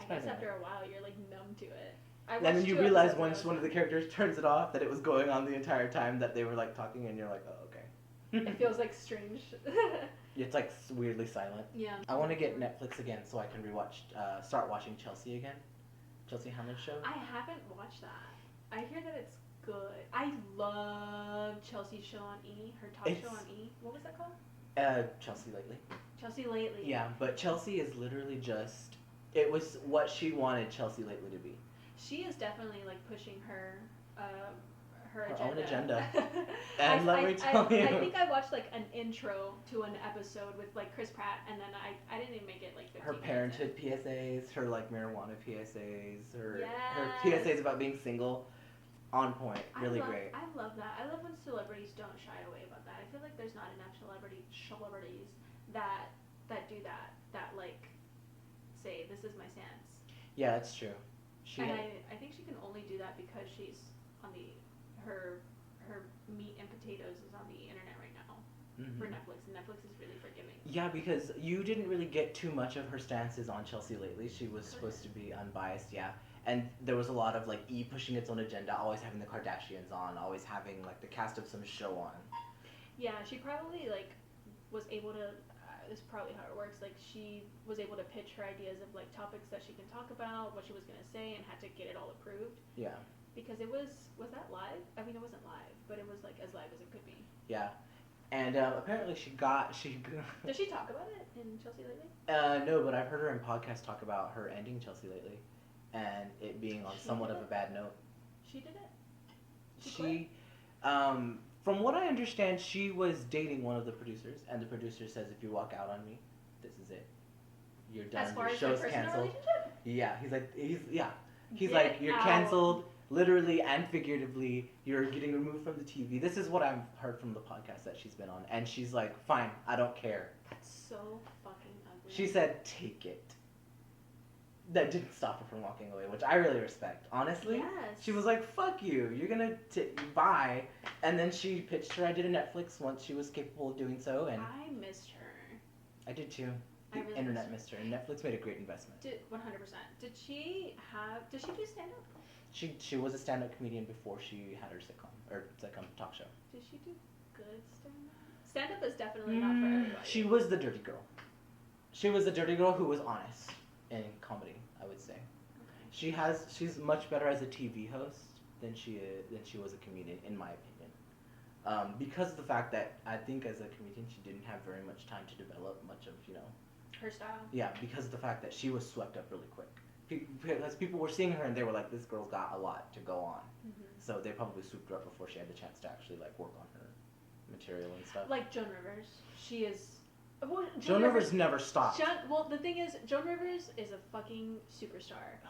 I guess after a while you're like numb to it. And then you realize once one of the characters turns it off that it was going on the entire time that they were like talking and you're like, oh, okay. It feels like strange. It's like weirdly silent. Yeah. I want to get Netflix again so I can start watching Chelsea again. Chelsea Handler's show. I haven't watched that. I hear that it's good. I love Chelsea's show on E. Her talk show on E. What was that called? Chelsea Lately. Chelsea Lately. Yeah, but Chelsea is literally just. It was what she wanted Chelsea Lately to be. She is definitely like pushing her own agenda. And let me tell you. I think I watched like an intro to an episode with like Chris Pratt, and then I didn't even make it like 15 her parenthood PSAs, her like marijuana PSAs, her Yes. PSAs about being single, on point, really great. I love that. I love when celebrities don't shy away about that. I feel like there's not enough celebrities that do that like say this is my stance. Yeah, that's true. I think she can only do that because she's on her meat and potatoes is on the internet right now for Netflix, and Netflix is really forgiving. Yeah, because you didn't really get too much of her stances on Chelsea Lately. She was supposed to be unbiased, yeah. And there was a lot of like E pushing its own agenda, always having the Kardashians on, always having like the cast of some show on. Yeah, she probably like was able to. This is probably how it works. Like she was able to pitch her ideas of like topics that she can talk about, what she was gonna say, and had to get it all approved. Yeah. Because it was that live? I mean, it wasn't live, but it was like as live as it could be. Yeah, and apparently she. Does she talk about it in Chelsea Lately? No, but I've heard her in podcasts talk about her ending Chelsea Lately, and it being on somewhat of a bad note. She did it. She from what I understand, she was dating one of the producers, and the producer says, "If you walk out on me, this is it. You're done. As far Your as show's their personal canceled." relationship? Yeah, he's Get like, you're out. canceled, literally and figuratively. You're getting removed from the TV. This is what I've heard from the podcast that she's been on, and she's like, "Fine, I don't care." That's so fucking She said, "Take it." That didn't stop her from walking away, which I really respect. Honestly, Yes. she was like, "Fuck you, you're gonna buy," and then she pitched her idea to Netflix once she was capable of doing so, and I missed her. I did too. The I really internet missed her, and Netflix made a great investment. 100%. Did she do stand up? She was a stand-up comedian before she had her sitcom talk show. Did she do good stand up? Stand up is definitely not for everybody. She was the dirty girl. She was the dirty girl who was honest in comedy, I would say. Okay. She's much better as a TV host than she was a comedian, in my opinion. Because of the fact that I think as a comedian she didn't have very much time to develop much of her style. Yeah, because of the fact that she was swept up really quick. Because people were seeing her and they were like, this girl's got a lot to go on. Mm-hmm. So they probably swooped her up before she had the chance to actually like work on her material and stuff. Like Joan Rivers, she is. Well, Joan Rivers never stopped. The thing is, Joan Rivers is a fucking superstar.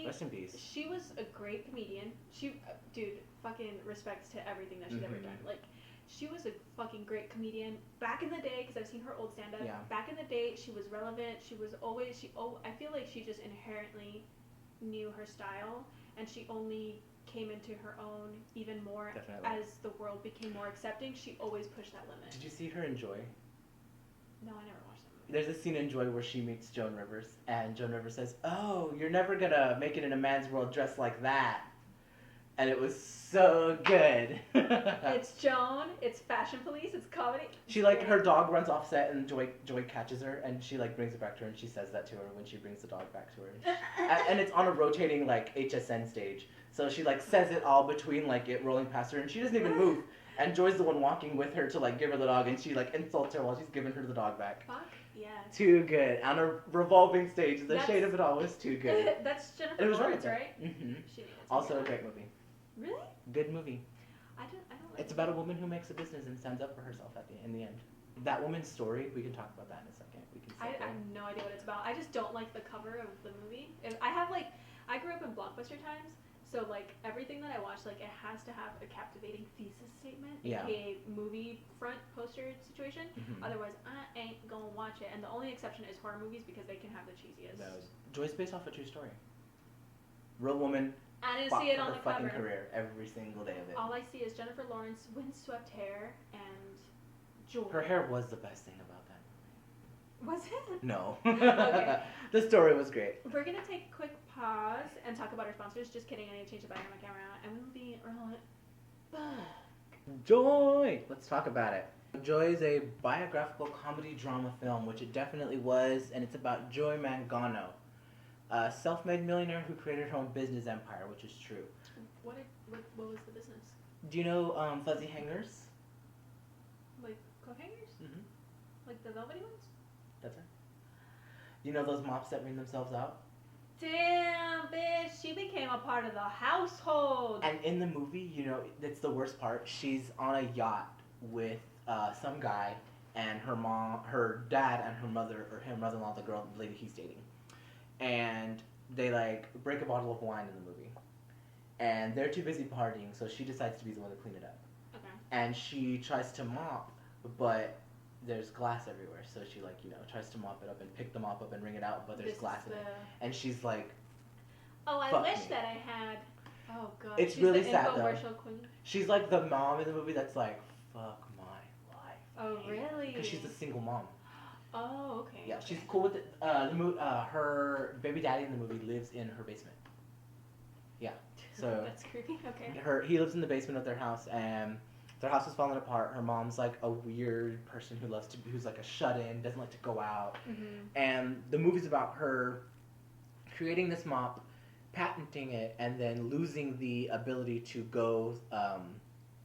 Rest in peace. She was a great comedian. Dude, fucking respects to everything that she's ever done. Like, she was a fucking great comedian back in the day, because I've seen her old stand-up. Yeah. Back in the day, she was relevant. She was always, I feel like she just inherently knew her style, and she only came into her own even more. Definitely. As the world became more accepting. She always pushed that limit. Did you see her in Joy? No, I never watched that movie. There's a scene in Joy where she meets Joan Rivers, and Joan Rivers says, "Oh, you're never gonna make it in a man's world dressed like that." And it was so good. It's Joan, it's Fashion Police, it's comedy. She her dog runs off set, and Joy catches her, and she brings it back to her, and she says that to her when she brings the dog back to her. And it's on a rotating HSN stage, so she says it all between it rolling past her, and she doesn't even move. And Joy's the one walking with her to give her the dog, and she insults her while she's giving her the dog back. Fuck yeah. Too good. On a revolving stage, the shade of it all was too good. That's Jennifer Lawrence, right? Mm-hmm. She Also a great movie. Really? Good movie. I don't like It's about a woman who makes a business and stands up for herself in the end. That woman's story, we can talk about that in a second. I have no idea what it's about. I just don't like the cover of the movie. I grew up in Blockbuster times, so everything that I watch, it has to have a captivating thesis statement, aka movie front poster situation. Mm-hmm. Otherwise, I ain't gonna watch it. And the only exception is horror movies, because they can have the cheesiest. Joy's based off a true story. Real woman. I didn't see it on the cover. Fucking career every single day of it. All I see is Jennifer Lawrence, windswept hair, and Joy. Her hair was the best thing about that movie. Was it? No. Okay. The story was great. We're gonna take a quick pause and talk about our sponsors. Just kidding, I need to change the battery on my camera, and we'll be right back. Joy! Let's talk about it. Joy is a biographical comedy drama film, which it definitely was, and it's about Joy Mangano, a self-made millionaire who created her own business empire, which is true. What was the business? Do you know fuzzy hangers? Like coat hangers? Mm-hmm. Like the velvety ones? That's right. You know those mops that wring themselves out? Damn, bitch, she became a part of the household. And in the movie, that's the worst part. She's on a yacht with some guy, and her dad, and her mother-in-law, the lady he's dating. And they break a bottle of wine in the movie, and they're too busy partying, so she decides to be the one to clean it up. Okay. And she tries to mop, but there's glass everywhere, so she tries to mop it up and pick the mop up and wring it out, but there's glass in it, and she's like, "Oh, I wish that I had." Oh god. It's she's really the sad infomercial queen. She's like the mom in the movie that's like, fuck my life. Oh really? Because she's a single mom. Oh, okay. Yeah, okay. she's cool with it. Her baby daddy in the movie lives in her basement. Yeah, so That's creepy. Okay. He lives in the basement of their house, and their house is falling apart. Her mom's like a weird person who's like a shut-in, doesn't like to go out. Mm-hmm. And the movie's about her creating this mop, patenting it, and then losing the ability to go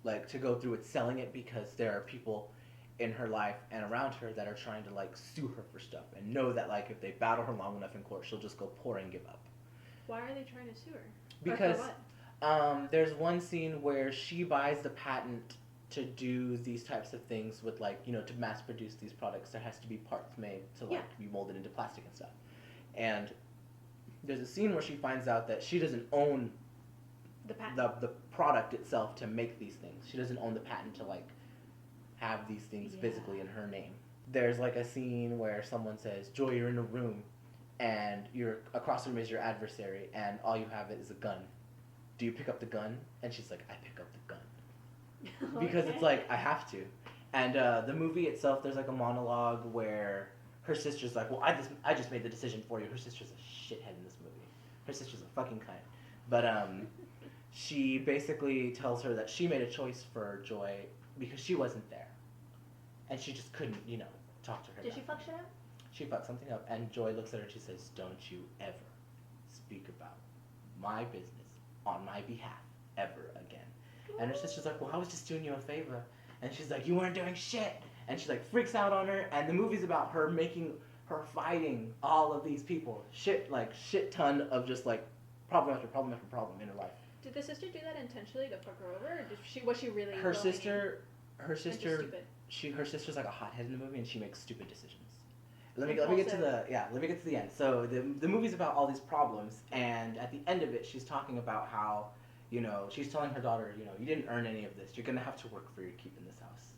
through it, selling it, because there are people in her life and around her that are trying to sue her for stuff, and know that if they battle her long enough in court, she'll just go poor and give up. Why are they trying to sue her? Because there's one scene where she buys the patent to do these types of things with to mass produce these products. There has to be parts made to be molded into plastic and stuff. And there's a scene where she finds out that she doesn't own the patent, the product itself to make these things. She doesn't own the patent to have these things physically in her name. there's like a scene where someone says, Joy, you're in a room, and you're across the room is your adversary, and all you have is a gun. Do you pick up the gun? And she's like, I pick up the gun. Because it's like, I have to. And the movie itself, there's like a monologue where her sister's like, well, I just made the decision for you. Her sister's a shithead in this movie. Her sister's a fucking cunt. But she basically tells her that she made a choice for Joy because she wasn't there. And she just couldn't, talk to her. Did she fuck shit up? She fucked something up, and Joy looks at her and she says, don't you ever speak about my business on my behalf ever again. And her sister's like, well, I was just doing you a favor. And she's like, you weren't doing shit. And she like freaks out on her, and the movie's about her fighting all of these people. Shit ton of just like problem after problem after problem in her life. Did the sister do that intentionally to fuck her over, or was she really? Her sister's like a hothead in the movie, and she makes stupid decisions. Let me get to the end. So the movie's about all these problems, and at the end of it, she's talking about how, she's telling her daughter, you didn't earn any of this. You're gonna have to work for your keep in this house.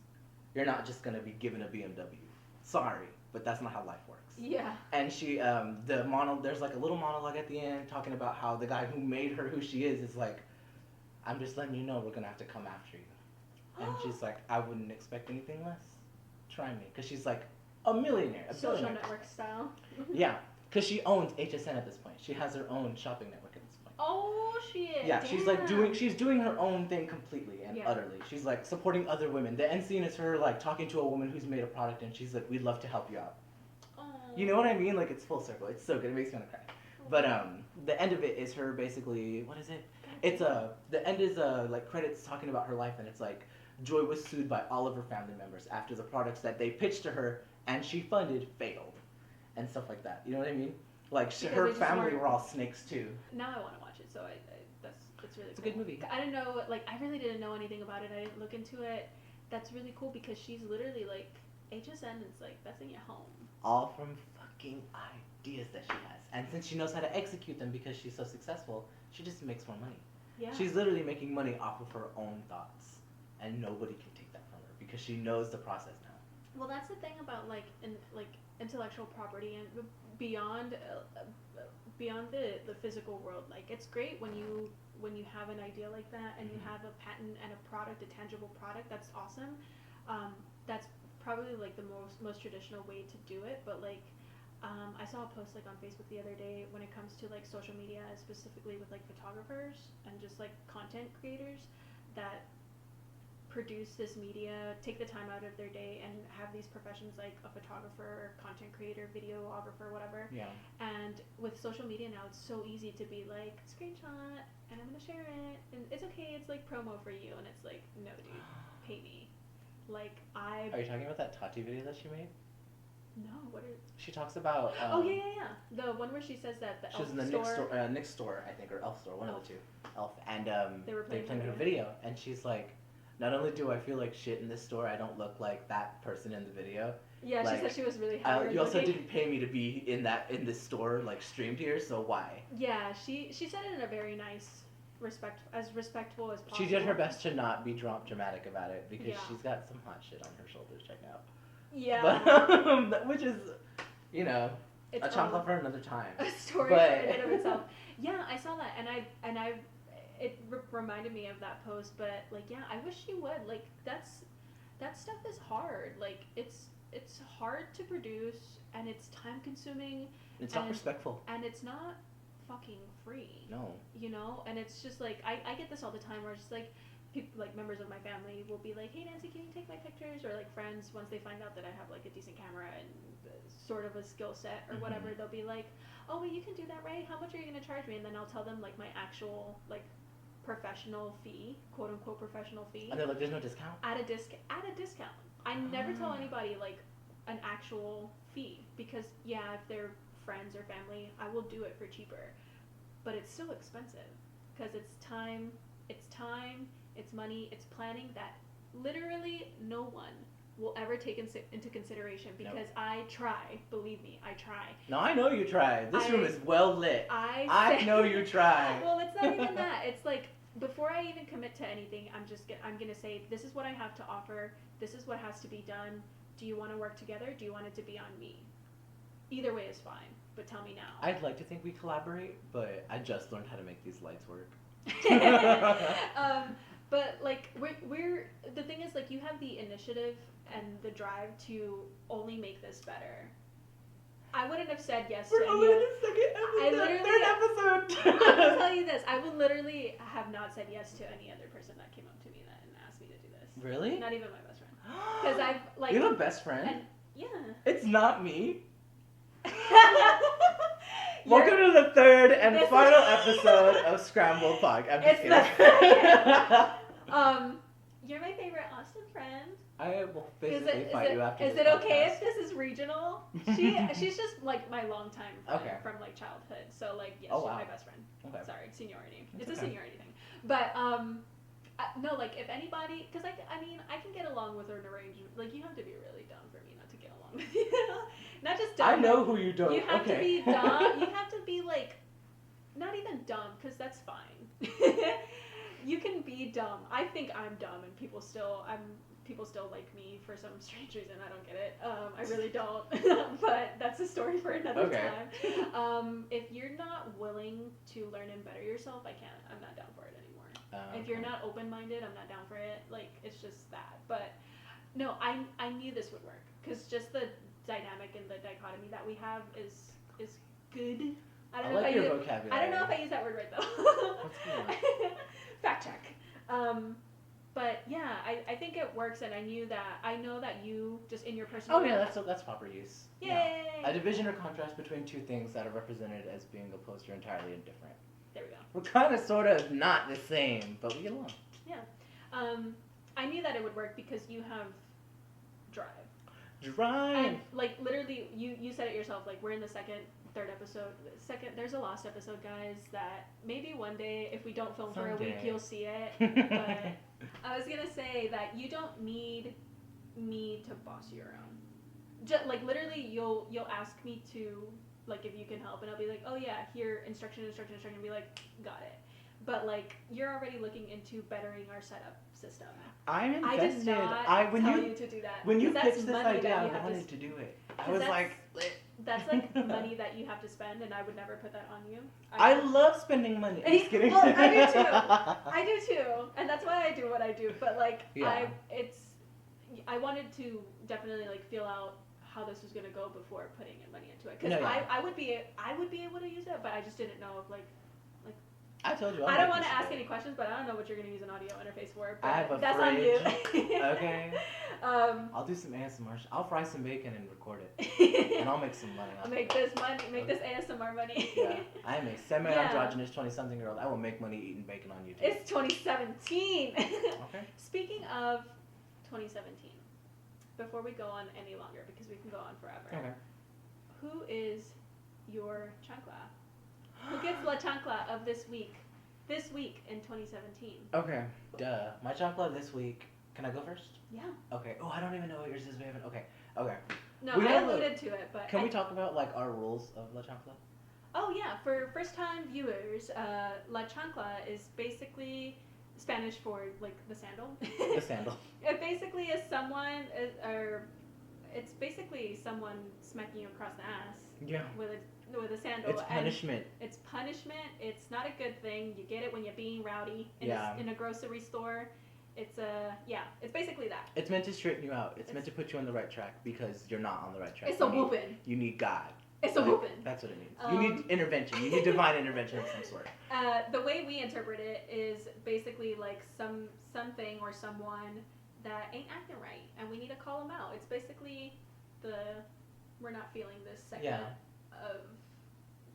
You're not just gonna be given a BMW. Sorry, but that's not how life works. Yeah. And she, there's like a little monologue at the end talking about how the guy who made her who she is like, I'm just letting you know we're gonna have to come after you. And she's like, I wouldn't expect anything less. Try me, because she's like a millionaire, social billionaire. network style. Yeah, because she owns HSN at this point. She has her own shopping network at this point. Oh shit! Yeah, damn. she's doing her own thing completely and utterly. She's like supporting other women. The end scene is her like talking to a woman who's made a product, and she's like, we'd love to help you out. Oh. You know what I mean? Like, it's full circle. It's so good. It makes me want to cry. But the end of it is her basically, what is it? It's the end is like credits talking about her life, and it's like Joy was sued by all of her family members after the products that they pitched to her and she funded failed, and stuff like that. You know what I mean? Like her family were all snakes too. Now I want to watch it. So that's really. It's cool. a good movie. I didn't know, like, I really didn't know anything about it. I didn't look into it. That's really cool because she's literally like HSN is like that's in your home. All from fucking ideas that she has, and since she knows how to execute them because she's so successful, she just makes more money. Yeah. She's literally making money off of her own thoughts, and nobody can take that from her because she knows the process now. Well, that's the thing about like intellectual property and beyond the physical world. Like, it's great when you have an idea like that and you have a patent and a product, a tangible product. That's awesome. That's probably like the most traditional way to do it. But like, I saw a post like on Facebook the other day when it comes to like social media, specifically with like photographers and just like content creators that produce this media, take the time out of their day and have these professions like a photographer, content creator, videographer, whatever. Yeah. And with social media now, it's so easy to be like, screenshot, and I'm gonna share it, and it's okay, it's like promo for you, and it's like, no dude, pay me. Like, Are you talking about that Tati video that she made? No, what is... She talks about... oh, yeah. The one where she says that the she was in the Nick's store, I think, or Elf store, one of the two. Elf. And they were playing her video, and she's like, not only do I feel like shit in this store, I don't look like that person in the video. Yeah, like, she said she was really hard. You also didn't pay me to be in this store, like, streamed here, so why? Yeah, she said it in a very nice... as respectful as possible. She did her best to not be dramatic about it because she's got some hot shit on her shoulders right now. Yeah. But, which is, it's a Chancla for another time. A story in and of itself. Yeah, I saw that, and it reminded me of that post. But like, yeah, I wish she would. Like, that stuff is hard. Like, it's hard to produce, and it's time consuming. It's not respectful. And it's not fucking free. No. And it's just like I get this all the time where it's just like people, like members of my family will be like, hey Nancy, can you take my pictures? Or like friends, once they find out that I have like a decent camera and sort of a skill set or whatever, they'll be like, oh wait, you can do that, right? How much are you gonna charge me? And then I'll tell them like my actual like professional fee, quote unquote professional fee. And they're like, there's no discount? At a discount. I never tell anybody like an actual fee because if they're friends or family, I will do it for cheaper. But it's still expensive because it's time, it's money, it's planning that literally no one will ever take into consideration because I try. Believe me, I try. No, I know you try. This room is well lit. I know you try. Well, it's not even that. It's like before I even commit to anything, I'm gonna say this is what I have to offer. This is what has to be done. do you want to work together? Do you want it to be on me? Either way is fine, but tell me now. I'd like to think we collaborate, but I just learned how to make these lights work. But like we're the thing is like you have the initiative and the drive to only make this better. I wouldn't have said yes to any of third episode. I will tell you this. I would literally have not said yes to any other person that came up to me and asked me to do this. Really? Not even my best friend. Because I've like. You have a best friend? And, yeah. It's not me. Welcome to the third and final episode of Scrambled Podcast. You're my favorite Austin friend. I will physically fight you after this. Is it podcast. Okay if this is regional? She's just like my longtime friend from like childhood. So like yes, she's my best friend. Okay. Sorry, seniority. It's a seniority thing. But no, like if anybody, because I mean I can get along with an arrangement. Like you have to be really dumb for me not to get along with you. Not just dumb. I know who you don't. You have to be dumb. You have to be like, not even dumb, because that's fine. You can be dumb. I think I'm dumb, and people still like me for some strange reason. I don't get it. I really don't. But that's a story for another time. If you're not willing to learn and better yourself, I'm not down for it anymore. If you're not open-minded, I'm not down for it. Like it's just that. But no, I knew this would work because just the dynamic and the dichotomy that we have is good. I don't know if I use that word right though. Fact check. But yeah, I think it works, and I know that you just in your personal. Oh yeah, that's proper use. Yay! Yeah. A division or contrast between two things that are represented as being opposed or entirely indifferent. There we go. We're kind of sort of not the same, but we get along. Yeah. I knew that it would work because you have drive. And like literally, you said it yourself. Like we're in the third episode. There's a lost episode, guys. That maybe one day, if we don't film for a week, you'll see it. But I was gonna say that you don't need me to boss you around. Just like literally, you'll ask me to like if you can help, and I'll be like, oh yeah, here instruction, and be like, got it. But like you're already looking into bettering our setup system. I'm invested. I did not tell you to do that. When you pitched this idea, I wanted to do it. I was like, that's like money that you have to spend, and I would never put that on you. I love spending money. I'm just kidding. Well, I do too. I do too, and that's why I do what I do. But like, I wanted to definitely like feel out how this was gonna go before putting money into it, because I would be able to use it, but I just didn't know if like. I told you. I don't want to ask any questions, but I don't know what you're going to use an audio interface for. But I have a that's fridge. on you. Okay. I'll do some ASMR. I'll fry some bacon and record it, and I'll make some money. I'll make this ASMR money. Yeah, I am a semi-androgynous 20-something-year-old. I will make money eating bacon on YouTube. It's 2017. Okay. Speaking of 2017, before we go on any longer, because we can go on forever. Okay. Who is your chancla? Who gets La Chancla of this week in 2017? Okay, duh. My chancla this week. Can I go first? Yeah. Okay. Oh, I don't even know what yours is. We haven't. Okay. No, I alluded to it, but. Can we talk about like our rules of La Chancla? Oh yeah, for first-time viewers, La Chancla is basically Spanish for like the sandal. The sandal. It basically is someone, it's basically someone smacking you across the ass. Yeah. With a sandal. It's punishment. And it's punishment. It's not a good thing. You get it when you're being rowdy in a grocery store. It's it's basically that. It's meant to straighten you out. It's meant to put you on the right track because you're not on the right track. It's a whooping. You need God. It's a whooping. That's what it means. You need intervention. You need divine intervention of some sort. The way we interpret it is basically like something or someone that ain't acting right, and we need to call them out. It's basically we're not feeling this segment of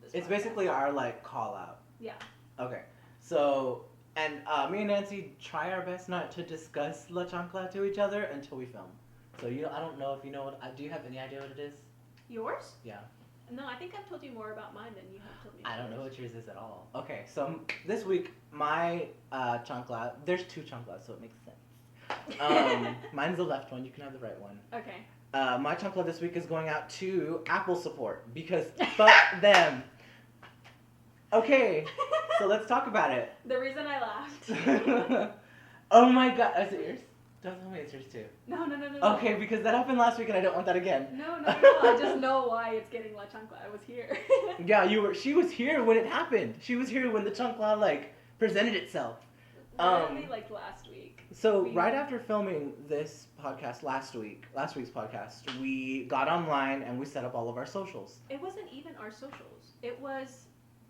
this. It's basically our like call out. Yeah. Okay. So and me and Nancy try our best not to discuss La Chancla to each other until we film. So I don't know if you know what. Do you have any idea what it is? Yours? Yeah. No, I think I've told you more about mine than you have told me. I don't know what yours is at all. Okay, so this week my chancla. There's two chanclas, so it makes sense. Mine's the left one. You can have the right one. Okay. My chancla this week is going out to Apple support because fuck them. Okay, so let's talk about it. The reason I laughed. Oh my god, is it yours? Don't tell me it's yours too. No. Okay, because that happened last week and I don't want that again. No. I just know why it's getting La Chancla. I was here. Yeah, she was here when it happened. She was here when the Chancla, like, presented itself. Literally, like, last week. So, right after filming this podcast last week's podcast, we got online and we set up all of our socials. It wasn't even our socials. It was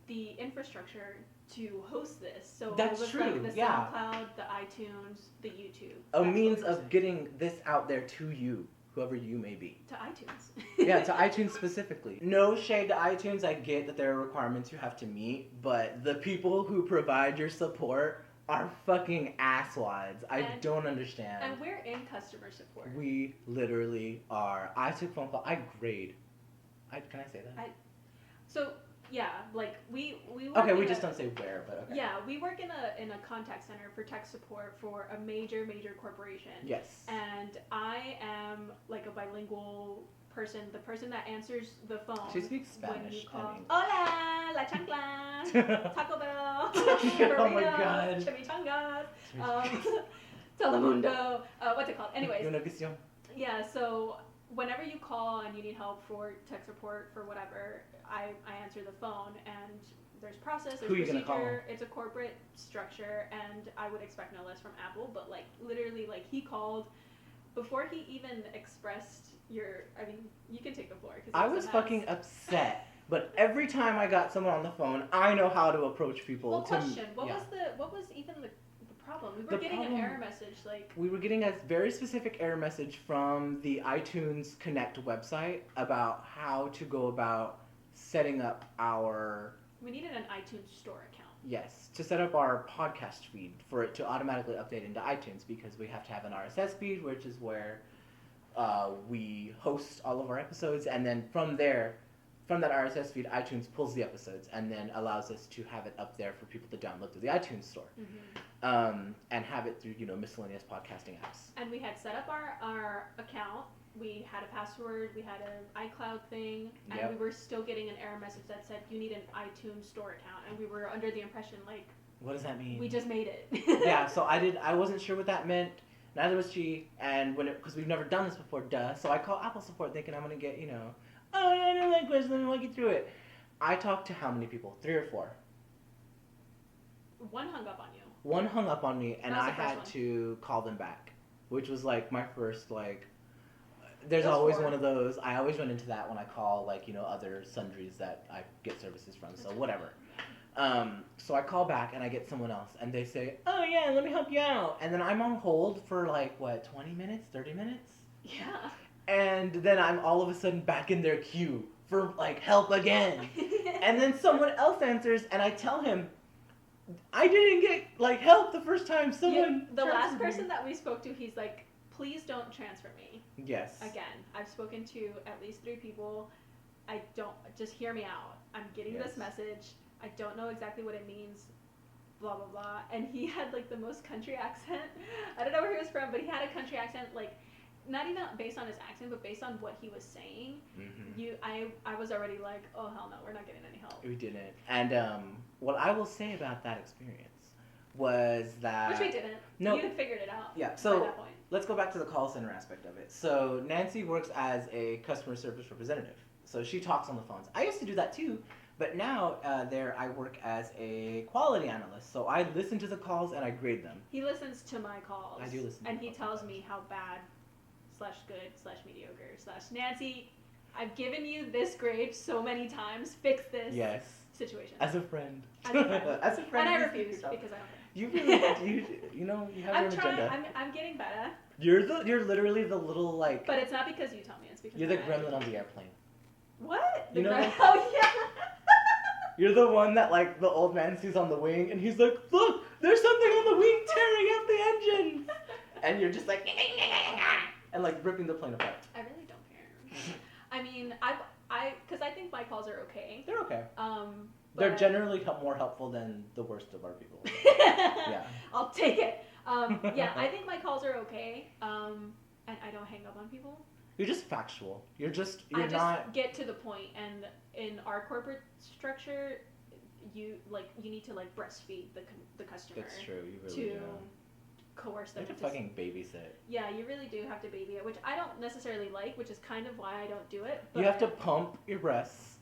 the infrastructure to host this. So That's it was true, like the yeah. SoundCloud, the iTunes, the YouTube. A That's means what it of was. getting this out there to you, whoever you may be. To iTunes. Yeah, to iTunes specifically. No shade to iTunes. I get that there are requirements you have to meet, but the people who provide your support are fucking asswads. I don't understand. And we're in customer support. We literally are. I took phone call. I grade. Can I say that? So yeah, like we work Okay, in we just don't say where, but okay. Yeah, we work in a contact center for tech support for a major corporation. Yes. And I am like a bilingual person, the person that answers the phone. She speaks when Spanish. you call. I mean. Hola, la chancla, Taco Bell, burritos, Oh my God. chimichangas, Telemundo. What's it called? Anyways. Una cuestión. Yeah, so whenever you call and you need help for tech support for whatever, I answer the phone and there's process, there's Who are you gonna call? It's a corporate structure and I would expect no less from Apple, but like literally like he called before he even expressed you can take the floor. I was fucking upset, but every time I got someone on the phone, I know how to approach people. Well, question, what was even the problem? We were getting an error message like... We were getting a very specific error message from the iTunes Connect website about how to go about setting up our... We needed an iTunes store account. Yes, to set up our podcast feed for it to automatically update into iTunes because we have to have an RSS feed, which is where we host all of our episodes, and then from there, from that RSS feed, iTunes pulls the episodes and then allows us to have it up there for people to download through the iTunes store. Mm-hmm. And have it through, miscellaneous podcasting apps. And we had set up our account. We had a password. We had an iCloud thing. And we were still getting an error message that said, you need an iTunes store account. And we were under the impression, like... What does that mean? We just made it. Yeah, so I wasn't sure what that meant. Neither was she. And because we've never done this before, so I call Apple support thinking I'm going to get, oh, yeah, new language, let me walk you through it. I talked to how many people? 3 or 4? One hung up on you. One hung up on me, and I had one. to call them back, which was like my first, there's always 4. one of those. I always run into that when I call, other sundries that I get services from, so whatever. So I call back, and I get someone else, and they say, oh, yeah, let me help you out. And then I'm on hold for, 20 minutes, 30 minutes? Yeah. And then I'm all of a sudden back in their queue for, help again. And then someone else answers, and I tell him, I didn't get, help the first time someone The last transferred person me. that we spoke to, he's like, please don't transfer me. Yes. Again, I've spoken to at least 3 people. Just hear me out. I'm getting this message. I don't know exactly what it means. Blah, blah, blah. And he had, the most country accent. I don't know where he was from, but he had a country accent, not even based on his accent, but based on what he was saying. Mm-hmm. I was already like, oh, hell no, we're not getting any help. We didn't. And what I will say about that experience was that... Which we didn't. No. You had figured it out. Yeah, by so that point. let's go back to the call center aspect of it. So Nancy works as a customer service representative. So she talks on the phones. I used to do that too, but now I work as a quality analyst. So I listen to the calls and I grade them. He listens to my calls. I do listen to and he calls tells me how bad /good /mediocre /Nancy, I've given you this grade so many times. Fix this situation. As a friend. As a friend. As a friend. And I refuse because I don't care. You really, you have your agenda. I'm getting better. You're literally the little But it's not because you tell me. It's because you're the gremlin on the airplane. What? Oh yeah. You're the one that the old man sees on the wing, and he's like, look, there's something on the wing tearing out the engine, and you're just like, and ripping the plane apart. I really don't care. I mean, because I think my calls are okay. They're okay. But they're generally more helpful than the worst of our people. Yeah. I'll take it. Yeah, I think my calls are okay. And I don't hang up on people. You're just factual. You're I just not get to the point, and in our corporate structure, you need to breastfeed the customer. That's true. You really do. coerce You them have to into fucking babysit. Yeah, you really do have to baby it, which I don't necessarily like, which is kind of why I don't do it. But You have to pump your breasts,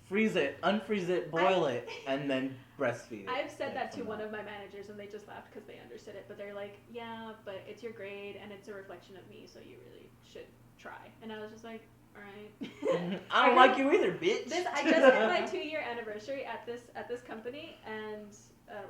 freeze it, unfreeze it, boil it, and then breastfeed it. I've said that to one of my managers, and they just laughed because they understood it. But they're like, yeah, but it's your grade, and it's a reflection of me, so you really should try. And I was just like, all right. I don't like you either, bitch. I just hit my 2-year anniversary at this company, and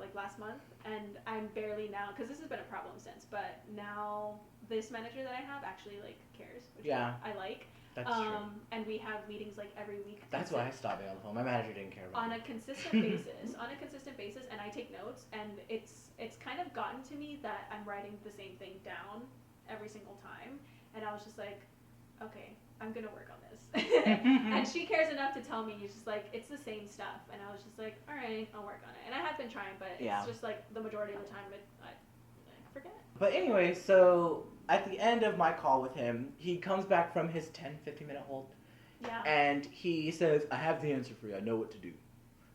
like last month, and I'm barely now, because this has been a problem since, but now this manager that I have actually like cares, which I like. That's true. And we have meetings like every week. That's why I stopped being on the phone. My manager didn't care about on it. a consistent basis, and I take notes, and it's kind of gotten to me that I'm writing the same thing down every single time, and I was just like, okay, I'm gonna work on this. And she cares enough to tell me, it's just like, it's the same stuff, and I was just like, all right, I'll work on it. And I have been trying, but it's just like the majority of the time I forget. But anyway, so at the end of my call with him, he comes back from his 10-15 minute hold, and he says, I have the answer for you, I know what to do.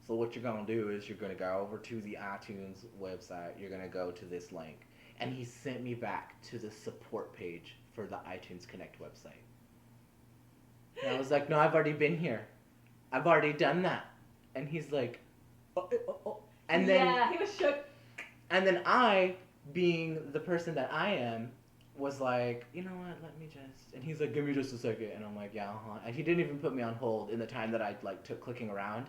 So what you're gonna do is you're gonna go over to the iTunes website, you're gonna go to this link, and he sent me back to the support page for the iTunes Connect website. And I was like, no, I've already been here. I've already done that. And he's like, oh. And then, he was shook. And then I, being the person that I am, was like, you know what, let me just... And he's like, give me just a second. And I'm like, yeah, uh-huh. And he didn't even put me on hold in the time that I like took clicking around.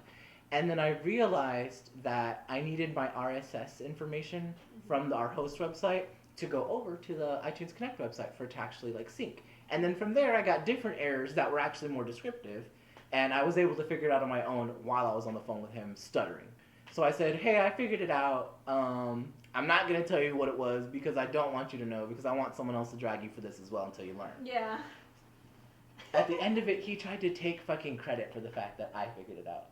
And then I realized that I needed my RSS information from our host website to go over to the iTunes Connect website for it to actually like sync. And then from there, I got different errors that were actually more descriptive, and I was able to figure it out on my own while I was on the phone with him stuttering. So I said, hey, I figured it out. I'm not going to tell you what it was because I don't want you to know, because I want someone else to drag you for this as well until you learn. Yeah. At the end of it, he tried to take fucking credit for the fact that I figured it out.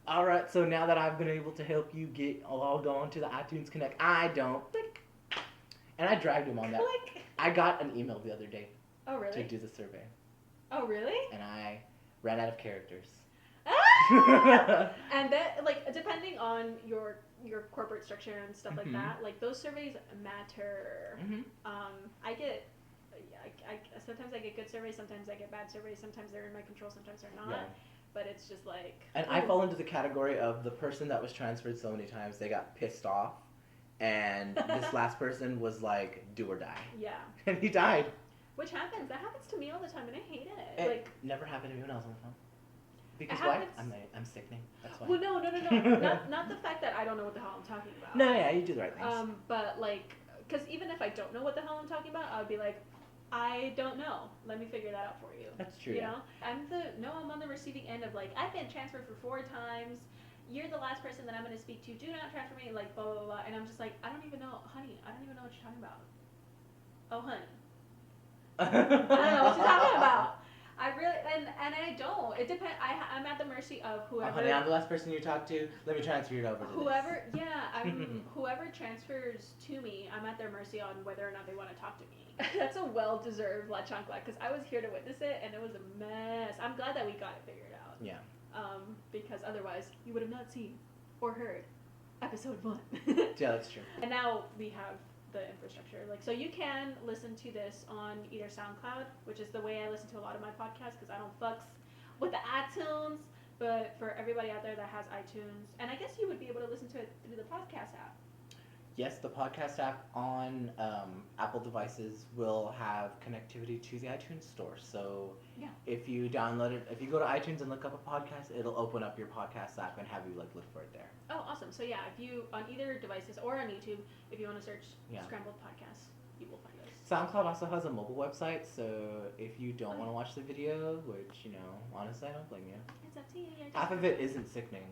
All right, so now that I've been able to help you get logged on to the iTunes Connect, I don't. And I dragged him on that. I got an email the other day. Oh, really? To do the survey. Oh, really? And I ran out of characters. And that, like, depending on your corporate structure and stuff like that, like, those surveys matter. I get, sometimes I get good surveys, sometimes I get bad surveys, sometimes they're in my control, sometimes they're not. Yeah. But it's just like... And I fall into the category of the person that was transferred so many times, they got pissed off. And this last person was like, do or die. Yeah. And he died. Which happens. That happens to me all the time, and I hate it. It never happened to me when I was on the phone. Because why? I'm sickening. That's why. Well, no. not the fact that I don't know what the hell I'm talking about. No, yeah, you do the right things. But like, because even if I don't know what the hell I'm talking about, I would be like, I don't know. Let me figure that out for you. That's true. You know, I'm on the receiving end of like, I've been transferred for 4 times. You're the last person that I'm going to speak to. Do not transfer me. Like blah blah blah. And I'm just like, I don't even know, honey. I don't even know what you're talking about. Oh, honey. I don't know what you're talking about. I really and I don't. It depends. I'm at the mercy of whoever. Honey, I'm the last person you talk to. Let me transfer you over to whoever. This. Yeah, whoever transfers to me, I'm at their mercy on whether or not they want to talk to me. That's a well-deserved La Chancla because I was here to witness it and it was a mess. I'm glad that we got it figured out. Yeah. Because otherwise you would have not seen or heard episode 1. Yeah, that's true. And now we have the infrastructure, like, so you can listen to this on either SoundCloud, which is the way I listen to a lot of my podcasts because I don't fucks with the iTunes, but for everybody out there that has iTunes, and I guess you would be able to listen to it through the podcast app. Yes, the podcast app on Apple devices will have connectivity to the iTunes store. So if you download it, if you go to iTunes and look up a podcast, it'll open up your podcast app and have you like look for it there. Oh, awesome. So yeah, if you, on either devices or on YouTube, if you want to search Scrambled Podcasts, you will find us. SoundCloud also has a mobile website, so if you don't want to watch the video, which, you know, honestly, I don't blame you. It's up to you. Half of it isn't sickening.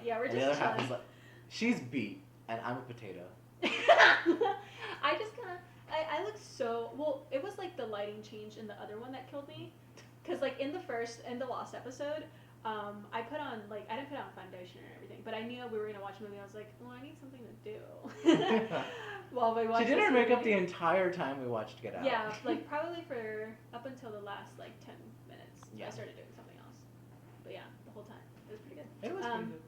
Yeah, we're just the other half is like, she's beat. And I'm a potato. I just kind of, I look so, well, it was like the lighting change in the other one that killed me. Because like in the last episode, I put on, like, I didn't put on foundation or everything, but I knew we were going to watch a movie. I was like, well, I need something to do. While we watched She did her makeup the entire time we watched Get Out. Yeah, like probably for up until the last like 10 minutes. Yeah. I started doing something else. But yeah, the whole time. It was pretty good. It was pretty good.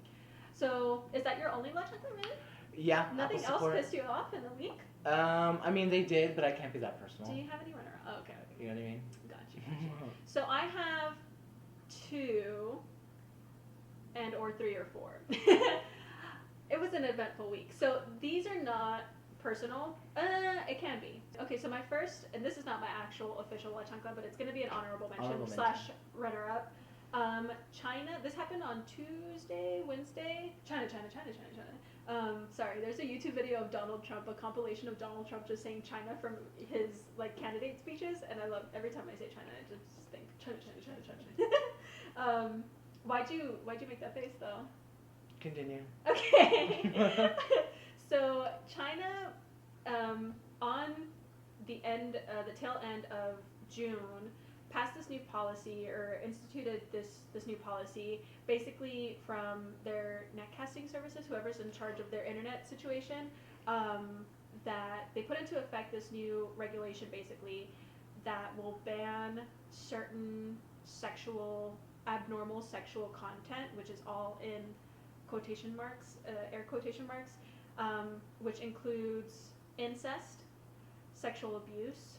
So, is that your only La Chancla, man? Yeah. Nothing else pissed you off in the week? I mean, they did, but I can't be that personal. Do you have any runner? Oh, okay. You know what I mean? Gotcha. So I have 2 and or 3 or 4. It was an eventful week. So these are not personal. It can be. Okay, so my first, and this is not my actual official La Chancla, but it's going to be an honorable mention slash runner-up. China, this happened on Tuesday, Wednesday. China. Sorry, there's a YouTube video of Donald Trump, a compilation of Donald Trump just saying China from his like candidate speeches, and I love every time I say China, I just think China. Why'd you make that face though? Continue. Okay. So China, on the tail end of June, passed this new policy or instituted this new policy basically from their netcasting services, whoever's in charge of their internet situation, that they put into effect this new regulation basically that will ban certain abnormal sexual content, which is all in quotation marks, air quotation marks, which includes incest, sexual abuse,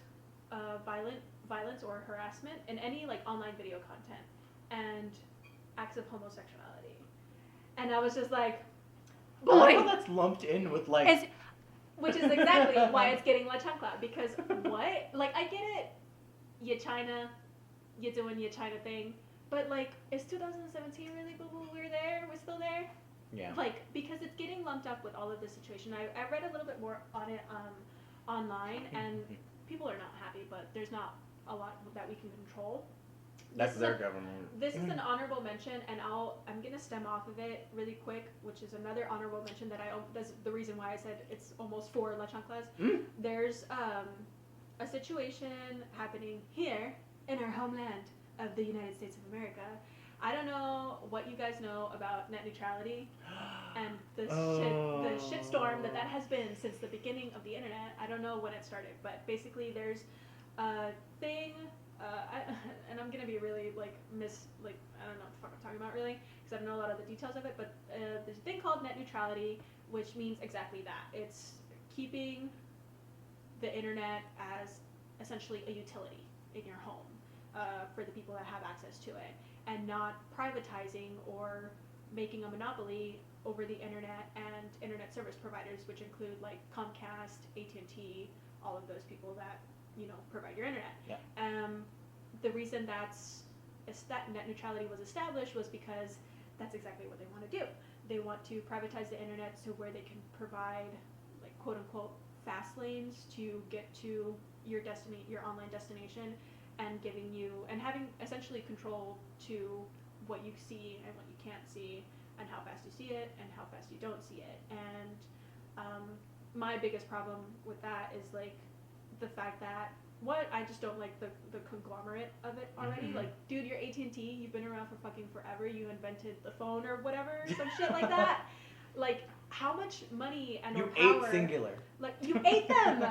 violence or harassment, and any like online video content, and acts of homosexuality. And I was just like, boy, I like how that's lumped in with like, which is exactly why it's getting La Chancla, because what? Like, I get it, you China, you're doing your China thing, but like, is 2017 really boo-boo? We're still there? Yeah. Like, because it's getting lumped up with all of this situation. I read a little bit more on it online, and people are not happy, but there's not a lot that we can control. That's their government. This is an honorable mention, and I'm gonna stem off of it really quick, which is another honorable mention that's the reason why I said it's almost 4 La Chanclas. There's a situation happening here in our homeland of the United States of America. I don't know what you guys know about net neutrality and the shitstorm that has been since the beginning of the internet. I don't know when it started, but basically there's a thing, and I'm gonna be really I don't know what the fuck I'm talking about really, because I don't know a lot of the details of it, but there's a thing called net neutrality, which means exactly that. It's keeping the internet as essentially a utility in your home for the people that have access to it, and not privatizing or making a monopoly over the internet and internet service providers, which include like Comcast, AT&T, all of those people that provide your internet. Yeah. The reason that net neutrality was established was because that's exactly what they want to do. They want to privatize the internet so where they can provide like quote unquote fast lanes to get to your online destination, and having essentially control to what you see and what you can't see, and how fast you see it and how fast you don't see it. And my biggest problem with that is like the fact that I just don't like the conglomerate of it already. Like, dude, you're AT&T, you've been around for fucking forever, you invented the phone or whatever, some shit like that. Like, how much money and you power, ate singular. Like, you ate them.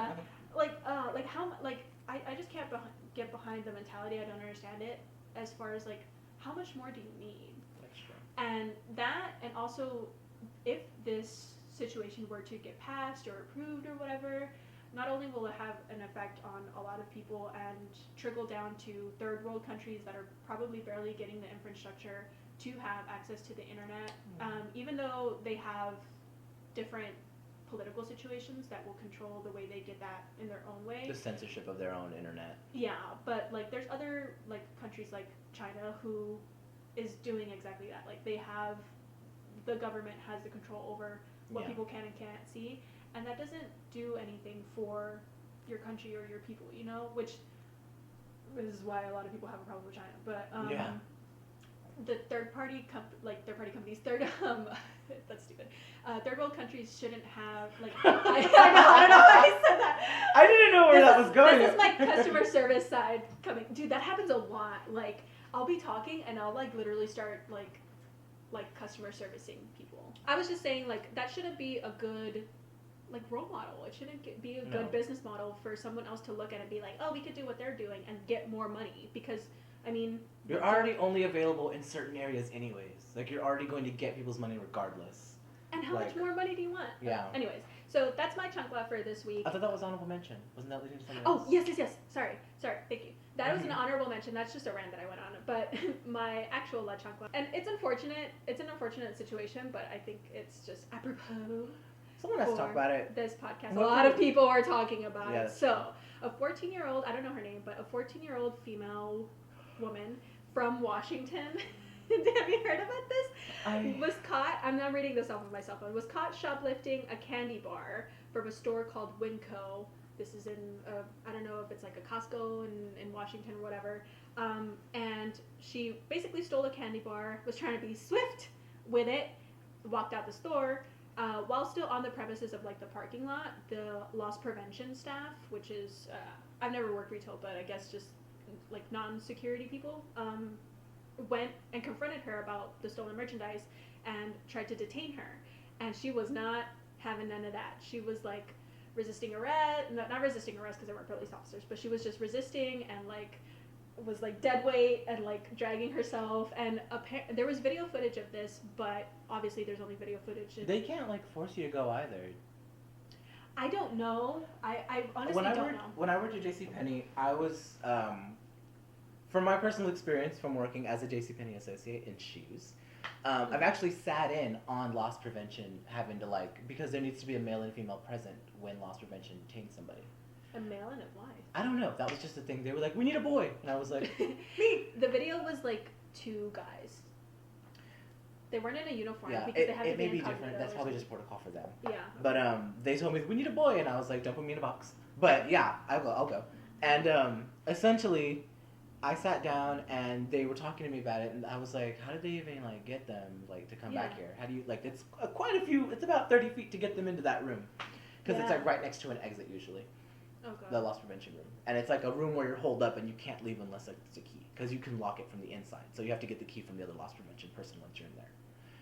I just can't get behind the mentality. I don't understand it as far as like, how much more do you need? That's true. And also, if this situation were to get passed or approved or whatever, not only will it have an effect on a lot of people and trickle down to third world countries that are probably barely getting the infrastructure to have access to the internet, even though they have different political situations that will control the way they get that in their own way. The censorship of their own internet. Yeah, but like there's other like countries like China who is doing exactly that. Like the government has the control over what people can and can't see, and that doesn't do anything for your country or your people, which is why a lot of people have a problem with China. But the third companies, that's stupid. Third world countries shouldn't have like. I don't know why I said that. I didn't know where that was going. This is my customer service side coming. Dude, that happens a lot. Like, I'll be talking and I'll like literally start like customer servicing people. I was just saying like that shouldn't be a good like role model. It shouldn't be a good business model for someone else to look at and be like, oh, we could do what they're doing and get more money, because I mean, you're already only available in certain areas anyways. Like, you're already going to get people's money regardless. And how much more money do you want? Yeah. Anyways, So that's my Chancla for this week. I thought that was honorable mention. Wasn't that leading to something Oh, else? yes. Sorry. Thank you. That was an honorable mention. That's just a rant that I went on. But my actual La Chancla. And it's unfortunate. It's an unfortunate situation, but I think it's just apropos. Someone has to talk about it. This podcast. A lot of people are talking about it. So, true. a 14-year-old, I don't know her name, but a 14-year-old female woman from Washington. Have you heard about this? Was caught, I'm not reading this off of my cell phone, was caught shoplifting a candy bar from a store called WinCo. This is in, I don't know if it's like a Costco in Washington or whatever. And she basically stole a candy bar, was trying to be swift with it, walked out the store. While still on the premises of like the parking lot, the loss prevention staff, which is, I've never worked retail, but I guess just like non-security people, went and confronted her about the stolen merchandise and tried to detain her. And she was not having none of that. She was like resisting arrest, not resisting arrest because there weren't police officers, but she was just resisting and like was like dead weight and like dragging herself. And there was video footage of this, but obviously there's only video footage. They can't like force you to go either. I don't know. I honestly don't know. When I worked at JCPenney, I was, from my personal experience from working as a JCPenney associate in shoes, I've actually sat in on loss prevention, having to like, because there needs to be a male and female present when loss prevention detains somebody. A male and a why? I don't know. That was just the thing. They were like, we need a boy. And I was like, me. The video was like 2 guys. They weren't in a uniform because they had to be it may be incognito different. That's probably just protocol for them. Yeah. But they told me we need a boy, and I was like, don't put me in a box. But yeah, I'll go. And essentially, I sat down and they were talking to me about it, and I was like, how did they even like get them like to come back here? How do you like? It's quite a few. It's about 30 feet to get them into that room, because it's like right next to an exit usually. Oh god. The loss prevention room, and it's like a room where you're holed up and you can't leave unless it's a key, because you can lock it from the inside. So you have to get the key from the other loss prevention person once you're in there.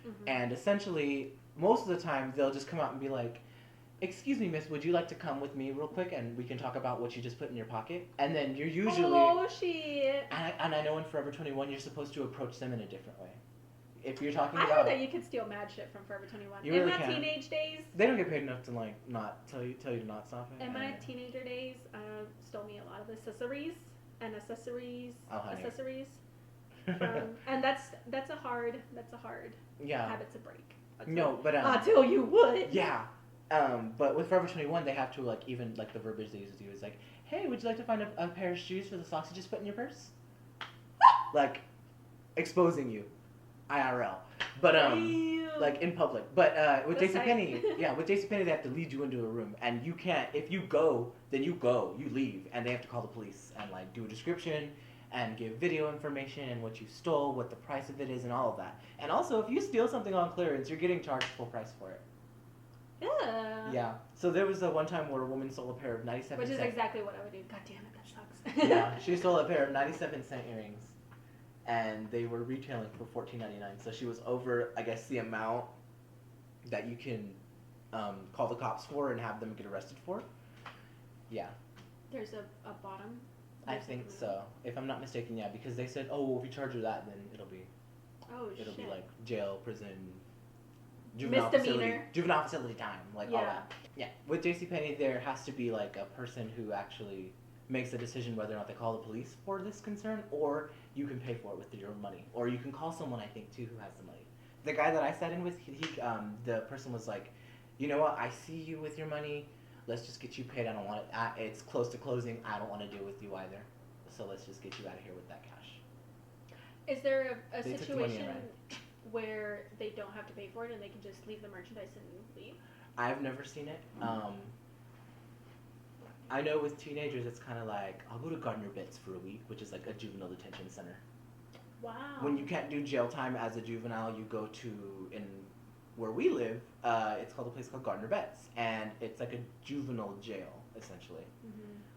Mm-hmm. And essentially, most of the time, they'll just come out and be like, excuse me, miss, would you like to come with me real quick and we can talk about what you just put in your pocket? And then you're usually... Oh, shit. And I know in Forever 21, you're supposed to approach them in a different way. If you're talking I about... heard that you could steal mad shit from Forever 21. You really in my can. teenage days... They don't get paid enough to, like, not tell you to not stop it. In my teenager days, stole me a lot of accessories. Oh, honey. Accessories. And that's a hard habit to break. No, but I tell you what. Yeah. But with Forever 21, they have to like even like the verbiage they use with you is like, hey, would you like to find a pair of shoes for the socks you just put in your purse? Like exposing you, IRL. But like in public. But with JCPenney, with JCPenney they have to lead you into a room, and you can't. If you go, then you go. You leave, and they have to call the police and like do a description and give video information and what you stole, what the price of it is, and all of that. And also, if you steal something on clearance, you're getting charged full price for it. Yeah. Yeah. So there was one time where a woman stole a pair of 97 Which is cent... exactly what I would do. God damn it, that sucks. Yeah. She stole a pair of 97-cent earrings, and they were retailing for $14.99. So she was over, I guess, the amount that you can call the cops for and have them get arrested for. Yeah. There's a bottom. I think so. If I'm not mistaken, yeah, because they said, oh, well, if you charge her that, then it'll be like jail, prison, juvenile facility time, like all that. Yeah. With JCPenney, there has to be like a person who actually makes the decision whether or not they call the police for this concern, or you can pay for it with your own money, or you can call someone, I think, too, who has the money. The guy that I sat in with, the person was like, you know what, I see you with your money. Let's just get you paid. I don't want it. It's close to closing. I don't want to deal with you either. So let's just get you out of here with that cash. Is there a situation where they don't have to pay for it and they can just leave the merchandise and leave? I've never seen it. I know with teenagers, it's kind of like, I'll go to Gardner Bitts for a week, which is like a juvenile detention center. Wow. When you can't do jail time as a juvenile, you go to, where we live, it's called a place called Gardner Bitts, and it's like a juvenile jail, essentially,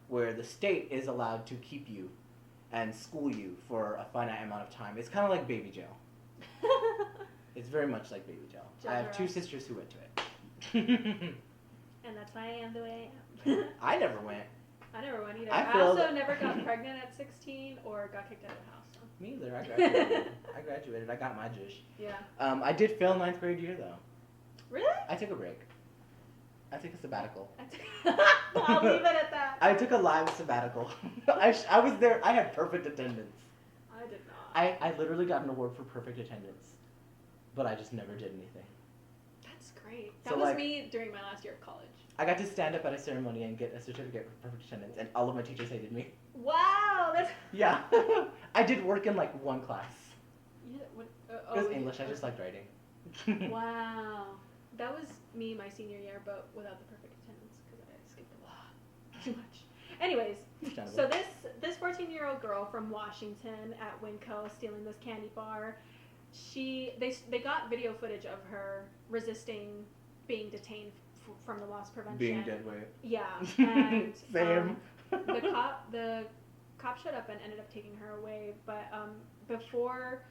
where the state is allowed to keep you and school you for a finite amount of time. It's kind of like baby jail. It's very much like baby jail. I have 2 sisters who went to it. And that's why I am the way I am. I never went. I never went either. I also never got pregnant at 16 or got kicked out of the house. So. Me either. I graduated. I got my jush. Yeah. I did fail 9th grade year though. Really? I took a break. I took a sabbatical. I'll leave it at that. I took a live sabbatical. I was there. I had perfect attendance. I did not. I literally got an award for perfect attendance, but I just never did anything. That's great. That So, was like, me during my last year of college. I got to stand up at a ceremony and get a certificate for perfect attendance, and all of my teachers hated me. Wow, that's. Yeah. I did work in like one class. Yeah, what, It was English. I just liked writing. Wow, that was me my senior year, but without the perfect attendance because I skipped a lot, too much. Anyways, so this 14-year-old girl from Washington at WinCo stealing this candy bar, they got video footage of her resisting being detained from the loss prevention. Being dead weight. Yeah, and Same. the cop showed up and ended up taking her away, but before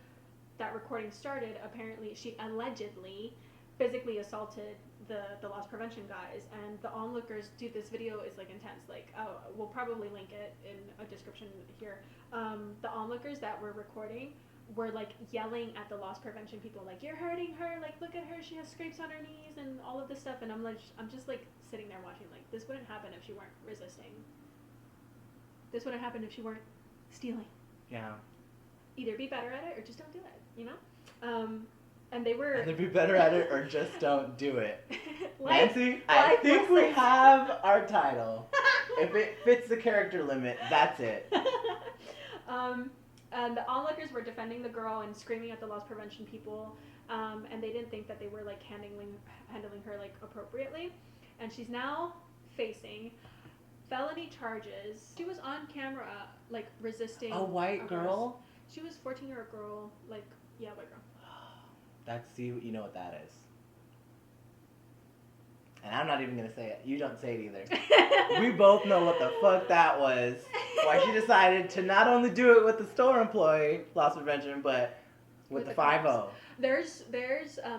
that recording started, apparently she allegedly physically assaulted the loss prevention guys, and the onlookers, dude, this video is like intense. Like, we'll probably link it in a description here. The onlookers that were recording were like yelling at the loss prevention people, like, you're hurting her, like, look at her, she has scrapes on her knees and all of this stuff. And I'm just like sitting there watching, like, this wouldn't happen if she weren't resisting. This wouldn't happen if she weren't stealing. Yeah. Either be better at it or just don't do it, you know? And they were... Either be better at it or just don't do it. Life, Nancy, I think we have our title. If it fits the character limit, that's it. And the onlookers were defending the girl and screaming at the loss prevention people, and they didn't think that they were like handling her like appropriately. And she's now facing felony charges. She was on camera like resisting. A white girl? She was 14-year-old girl, like, yeah, white girl. That's, you know what that is. And I'm not even going to say it. You don't say it either. We both know what the fuck that was. Why she decided to not only do it with the store employee, loss prevention, but with the 5-0. There's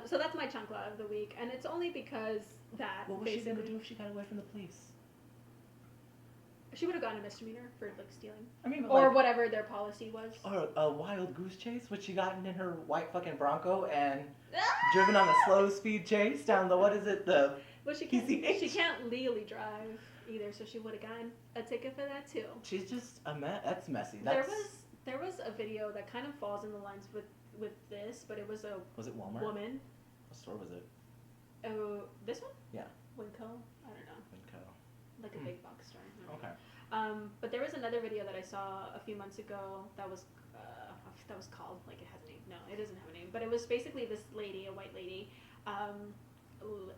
so that's my chancla of the week, and it's only because that. What was she going to do if she got away from the police? She would have gotten a misdemeanor for like stealing. I mean, or like, whatever their policy was. Or a wild goose chase, which she gotten in her white fucking Bronco and driven on a slow speed chase down the, what is it, the well, she can't legally drive either, so she would have gotten a ticket for that too. She's just a mess. That's messy. There was a video that kind of falls in the lines with this, but it was a Walmart? woman. What store was it? Oh, this one? Yeah. WinCo? I don't know. WinCo. Like a big box store. Okay. But there was another video that I saw a few months ago that was called, like, it has a name. No, it doesn't have a name. But it was basically this lady, a white lady.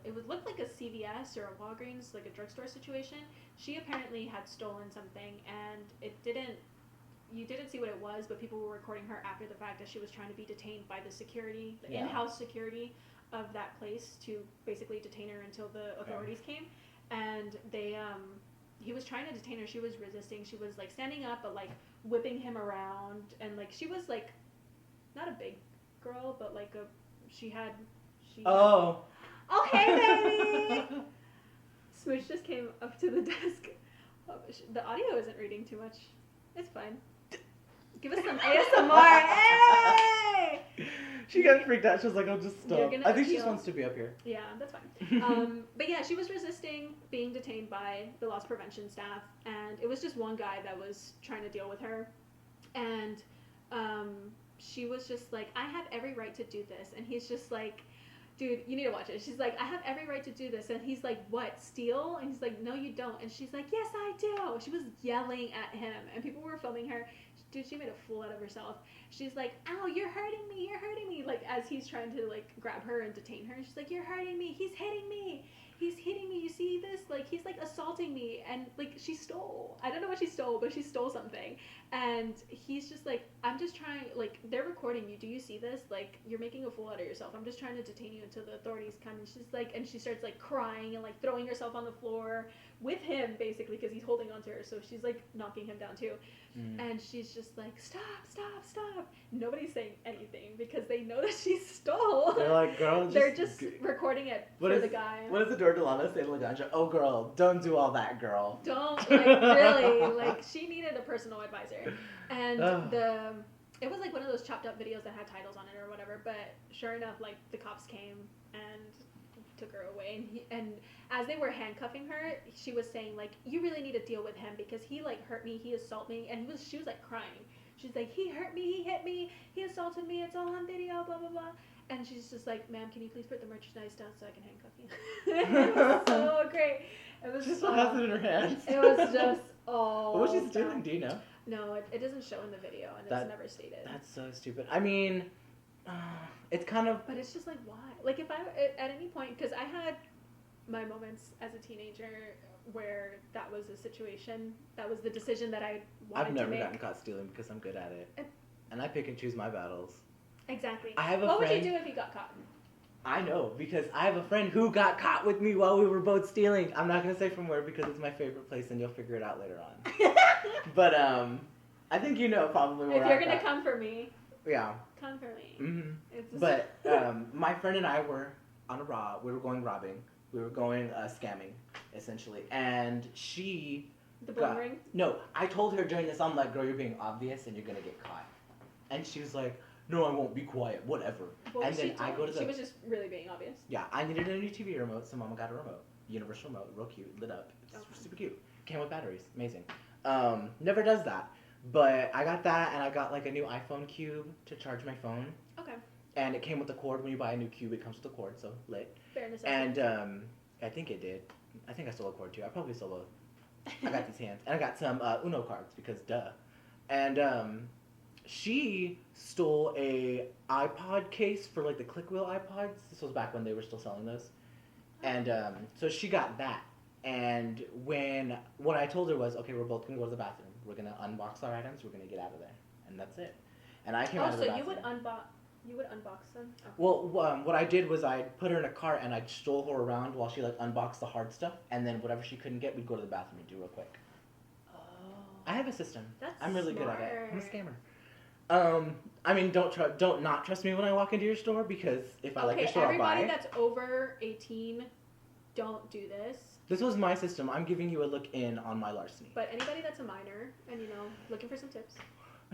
It would look like a CVS or a Walgreens, like a drugstore situation. She apparently had stolen something, and you didn't see what it was, but people were recording her after the fact as she was trying to be detained by the security, the in-house security of that place, to basically detain her until the authorities came. And he was trying to detain her. She was resisting. She was like standing up, but like whipping him around, and like she was like not a big girl, but like Oh, hey baby. Smooch just came up to the desk. Oh, the audio isn't reading too much. It's fine. Give us some ASMR. Hey! She got freaked out. She was like, "I'll just stop." I think she just appeal. wants to be up here. Yeah, that's fine. But yeah, she was resisting being detained by the loss prevention staff, and it was just one guy that was trying to deal with her, and she was just like, "I have every right to do this," and he's just like, "Dude, you need to watch it." She's like, "I have every right to do this," and he's like, "What, steal?" And he's like, "No, you don't." And she's like, "Yes, I do." She was yelling at him, and people were filming her. Dude, she made a fool out of herself. She's like, "Ow, you're hurting me, you're hurting me," like as he's trying to like grab her and detain her. And she's like, "You're hurting me, he's hitting me, you see this, like he's like assaulting me." And like she stole, I don't know what she stole, but she stole something. And he's just like, "I'm just trying, like they're recording you, do you see this? Like you're making a fool out of yourself. I'm just trying to detain you until the authorities come." And she's like, and she starts like crying and like throwing herself on the floor with him basically because he's holding onto her, so she's like knocking him down too. And she's just like, "Stop, stop, stop." Nobody's saying anything because they know that she stole. They're like, "Girl, they're just recording it for the guy." What does the Dora Delano say to LaGanja? "Oh, girl, don't do all that, girl. Don't, like, really." Like, she needed a personal advisor. And it was like one of those chopped up videos that had titles on it or whatever, but sure enough, like, the cops came and took her away, and as they were handcuffing her, she was saying like, you really need to deal with him because he like hurt me, he assaulted me, and she was like crying. She's like, he hurt me, he hit me, he assaulted me, it's all on video, blah blah blah. And she's just like, ma'am, can you please put the merchandise down so I can handcuff you? It was so great. It was She still has it in her hands. It was just all. What was she stealing? Do you know? No, it doesn't show in the video, and it's never stated. That's so stupid. I mean, it's kind of. But it's just like, why? Like, if I at any point, because I had my moments as a teenager where that was a situation, that was the decision that I wanted to make. I've never gotten caught stealing because I'm good at it, and I pick and choose my battles. Exactly. I have a what friend, would you do if you got caught? I know, because I have a friend who got caught with me while we were both stealing. I'm not going to say from where because it's my favorite place and you'll figure it out later on. But I think you know probably where if you're going to come for me. Yeah. Come for me. Mm-hmm. But my friend and I were on we were going robbing. We were going scamming, essentially. And she... The bling ring? No, I told her during this, I'm like, girl, you're being obvious and you're going to get caught. And she was like, no, I won't, be quiet, whatever. What and then I go to the... She was just really being obvious. Yeah, I needed a new TV remote, so Mama got a remote. Universal remote, real cute, lit up. It's super cute. Came with batteries, amazing. Never does that. But I got that, and I got like a new iPhone cube to charge my phone. Okay. And it came with the cord. When you buy a new cube, it comes with a cord, so lit. Fair necessity. And I think it did. I think I stole a cord too. I probably stole both. I got these hands. And I got some Uno cards, because duh. And she stole a iPod case for like the click wheel iPods. This was back when they were still selling those. And so she got that. And what I told her was, okay, we're both gonna go to the bathroom. We're gonna unbox our items. We're gonna get out of there, and that's it. And I came out of the bathroom. Oh, so you would unbox them? Okay. Well, what I did was I put her in a cart and I stole her around while she like unboxed the hard stuff, and then whatever she couldn't get, we'd go to the bathroom and do real quick. Oh. I have a system. I'm really good at it. I'm a scammer. I mean, don't not trust me when I walk into your store, because if I like your store, I'll buy. Everybody that's over 18, don't do this. This was my system. I'm giving you a look in on my larceny. But anybody that's a minor and, looking for some tips,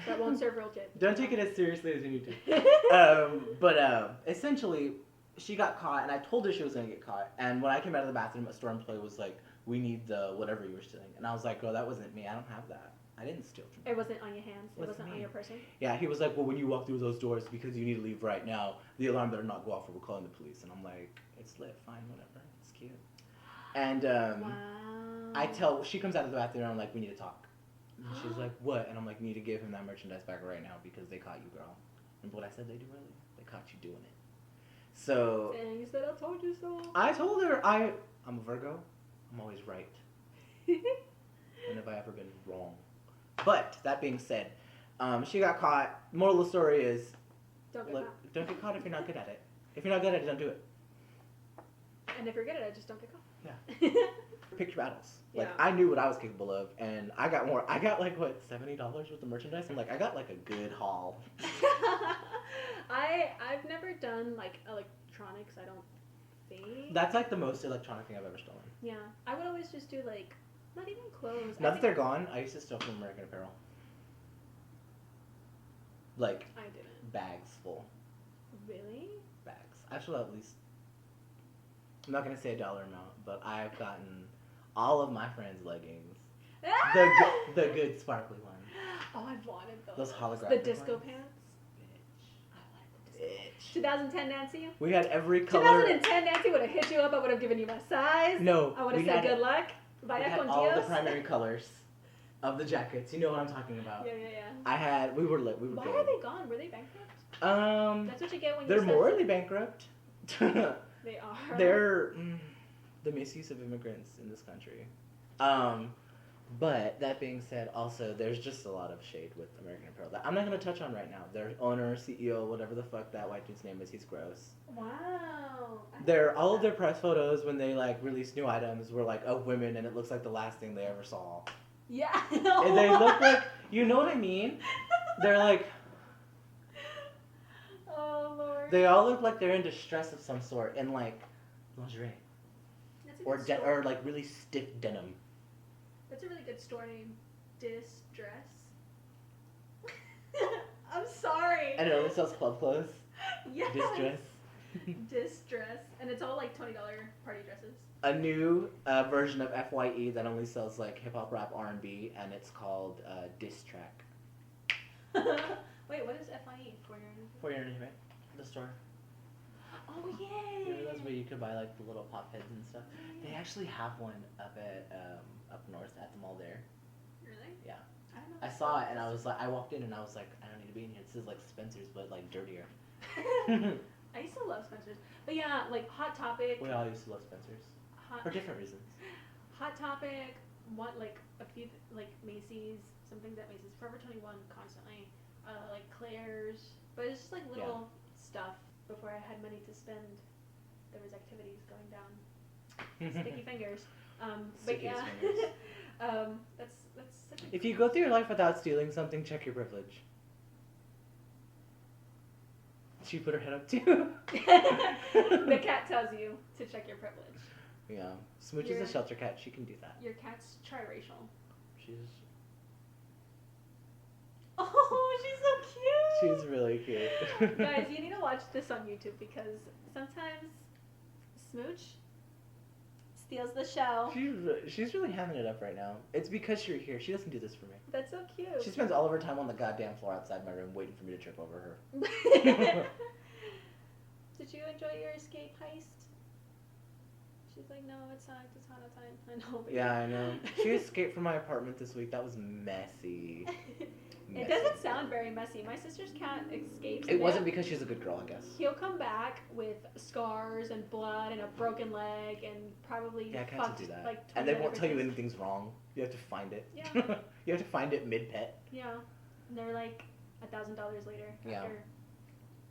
that won't serve real shit. Don't take it as seriously as you need to. But essentially, she got caught, and I told her she was going to get caught. And when I came out of the bathroom, a store employee was like, we need the whatever you were stealing. And I was like, girl, that wasn't me. I don't have that. I didn't steal from you. It wasn't on your hands. It wasn't on your person. Yeah, he was like, well, when you walk through those doors, because you need to leave right now, the alarm better not go off or we're calling the police. And I'm like, it's lit, fine, whatever. It's cute. And wow. She comes out of the bathroom and I'm like, we need to talk. And she's like, what? And I'm like, you need to give him that merchandise back right now because they caught you, girl. Remember what I said they do earlier? They caught you doing it. So. Dang, you said I told you so. I told her I'm a Virgo. I'm always right. When have I ever been wrong? But that being said, she got caught. Moral of the story is, don't get caught if you're not good at it. If you're not good at it, don't do it. And if you're good at it, just don't get caught. Yeah. Pick your battles. Like, yeah. I knew what I was capable of, and I got more. I got like, what, $70 worth of merchandise? And like, I got like a good haul. I've never done like electronics, I don't think. That's like the most electronic thing I've ever stolen. Yeah. I would always just do like, not even clothes. Now that they're gone, I used to steal from American Apparel. Like, I didn't. Bags full. Really? Bags. Actually, at least, I'm not going to say a dollar amount, but I've gotten all of my friends' leggings. the good sparkly ones. Oh, I've wanted those. Those holographic The disco ones. Pants. Bitch. I like the disco pants. 2010 Nancy? We had every color. 2010 Nancy would have hit you up. I would have given you my size. No. I would have said good luck. We had all the primary colors of the jackets. You know what I'm talking about. Yeah. We were lit. We were Why good. are they gone? Were they bankrupt? That's what you get when they're morally bankrupt. They are. They're the misuse of immigrants in this country. But that being said, also there's just a lot of shade with American Apparel that I'm not gonna touch on right now. Their owner, CEO, whatever the fuck that white dude's name is, he's gross. Wow. All of their press photos when they like release new items were like of women, and it looks like the last thing they ever saw. Yeah. And they look like, you know what I mean? They're like. Oh Lord. They all look like they're in distress of some sort, in like lingerie. Or like really stiff denim. That's a really good store name. Distress. I'm sorry. And it only sells club clothes. Yes. Distress. Distress. And it's all like $20 party dresses. A new version of FYE that only sells like hip hop, rap, R&B, and it's called Diss Track. Wait, what is FYE? For your entertainment, the store. Oh yay! You realize where you could buy like the little pop heads and stuff. They actually have one up at up north at the mall there. Really? Yeah. I don't know. I saw it and I was like, I walked in and I was like, I don't need to be in here. This is like Spencer's, but like dirtier. I used to love Spencer's, but yeah, like Hot Topic. We all used to love Spencer's for different reasons. Hot Topic, what like a few like Macy's, some things at Macy's, Forever 21 constantly, like Claire's, but it's just like little stuff. Before I had money to spend, there was activities going down. Sticky fingers. But yeah, that's such a if you go through your life without stealing something, check your privilege. She put her head up too. The cat tells you to check your privilege. Yeah, Smooch is a shelter cat. She can do that. Your cat's triracial. She's. Oh, she's so cute. She's really cute. Guys, you need to watch this on YouTube because sometimes Smooch steals the show. She's really having it up right now. It's because you're here. She doesn't do this for me. That's so cute. She spends all of her time on the goddamn floor outside my room waiting for me to trip over her. Did you enjoy your escape heist? She's like, no, it's not a time. I know. But Yeah, I know. She escaped from my apartment this week. That was messy. It doesn't sound very messy. My sister's cat escapes. It wasn't because she's a good girl, I guess. He'll come back with scars and blood and a broken leg and probably cats will do that. like 20 and they won't tell you things. anything's wrong. You have to find it. Yeah. You have to find it mid-pet. Yeah. And they're like $1,000 later. Yeah. After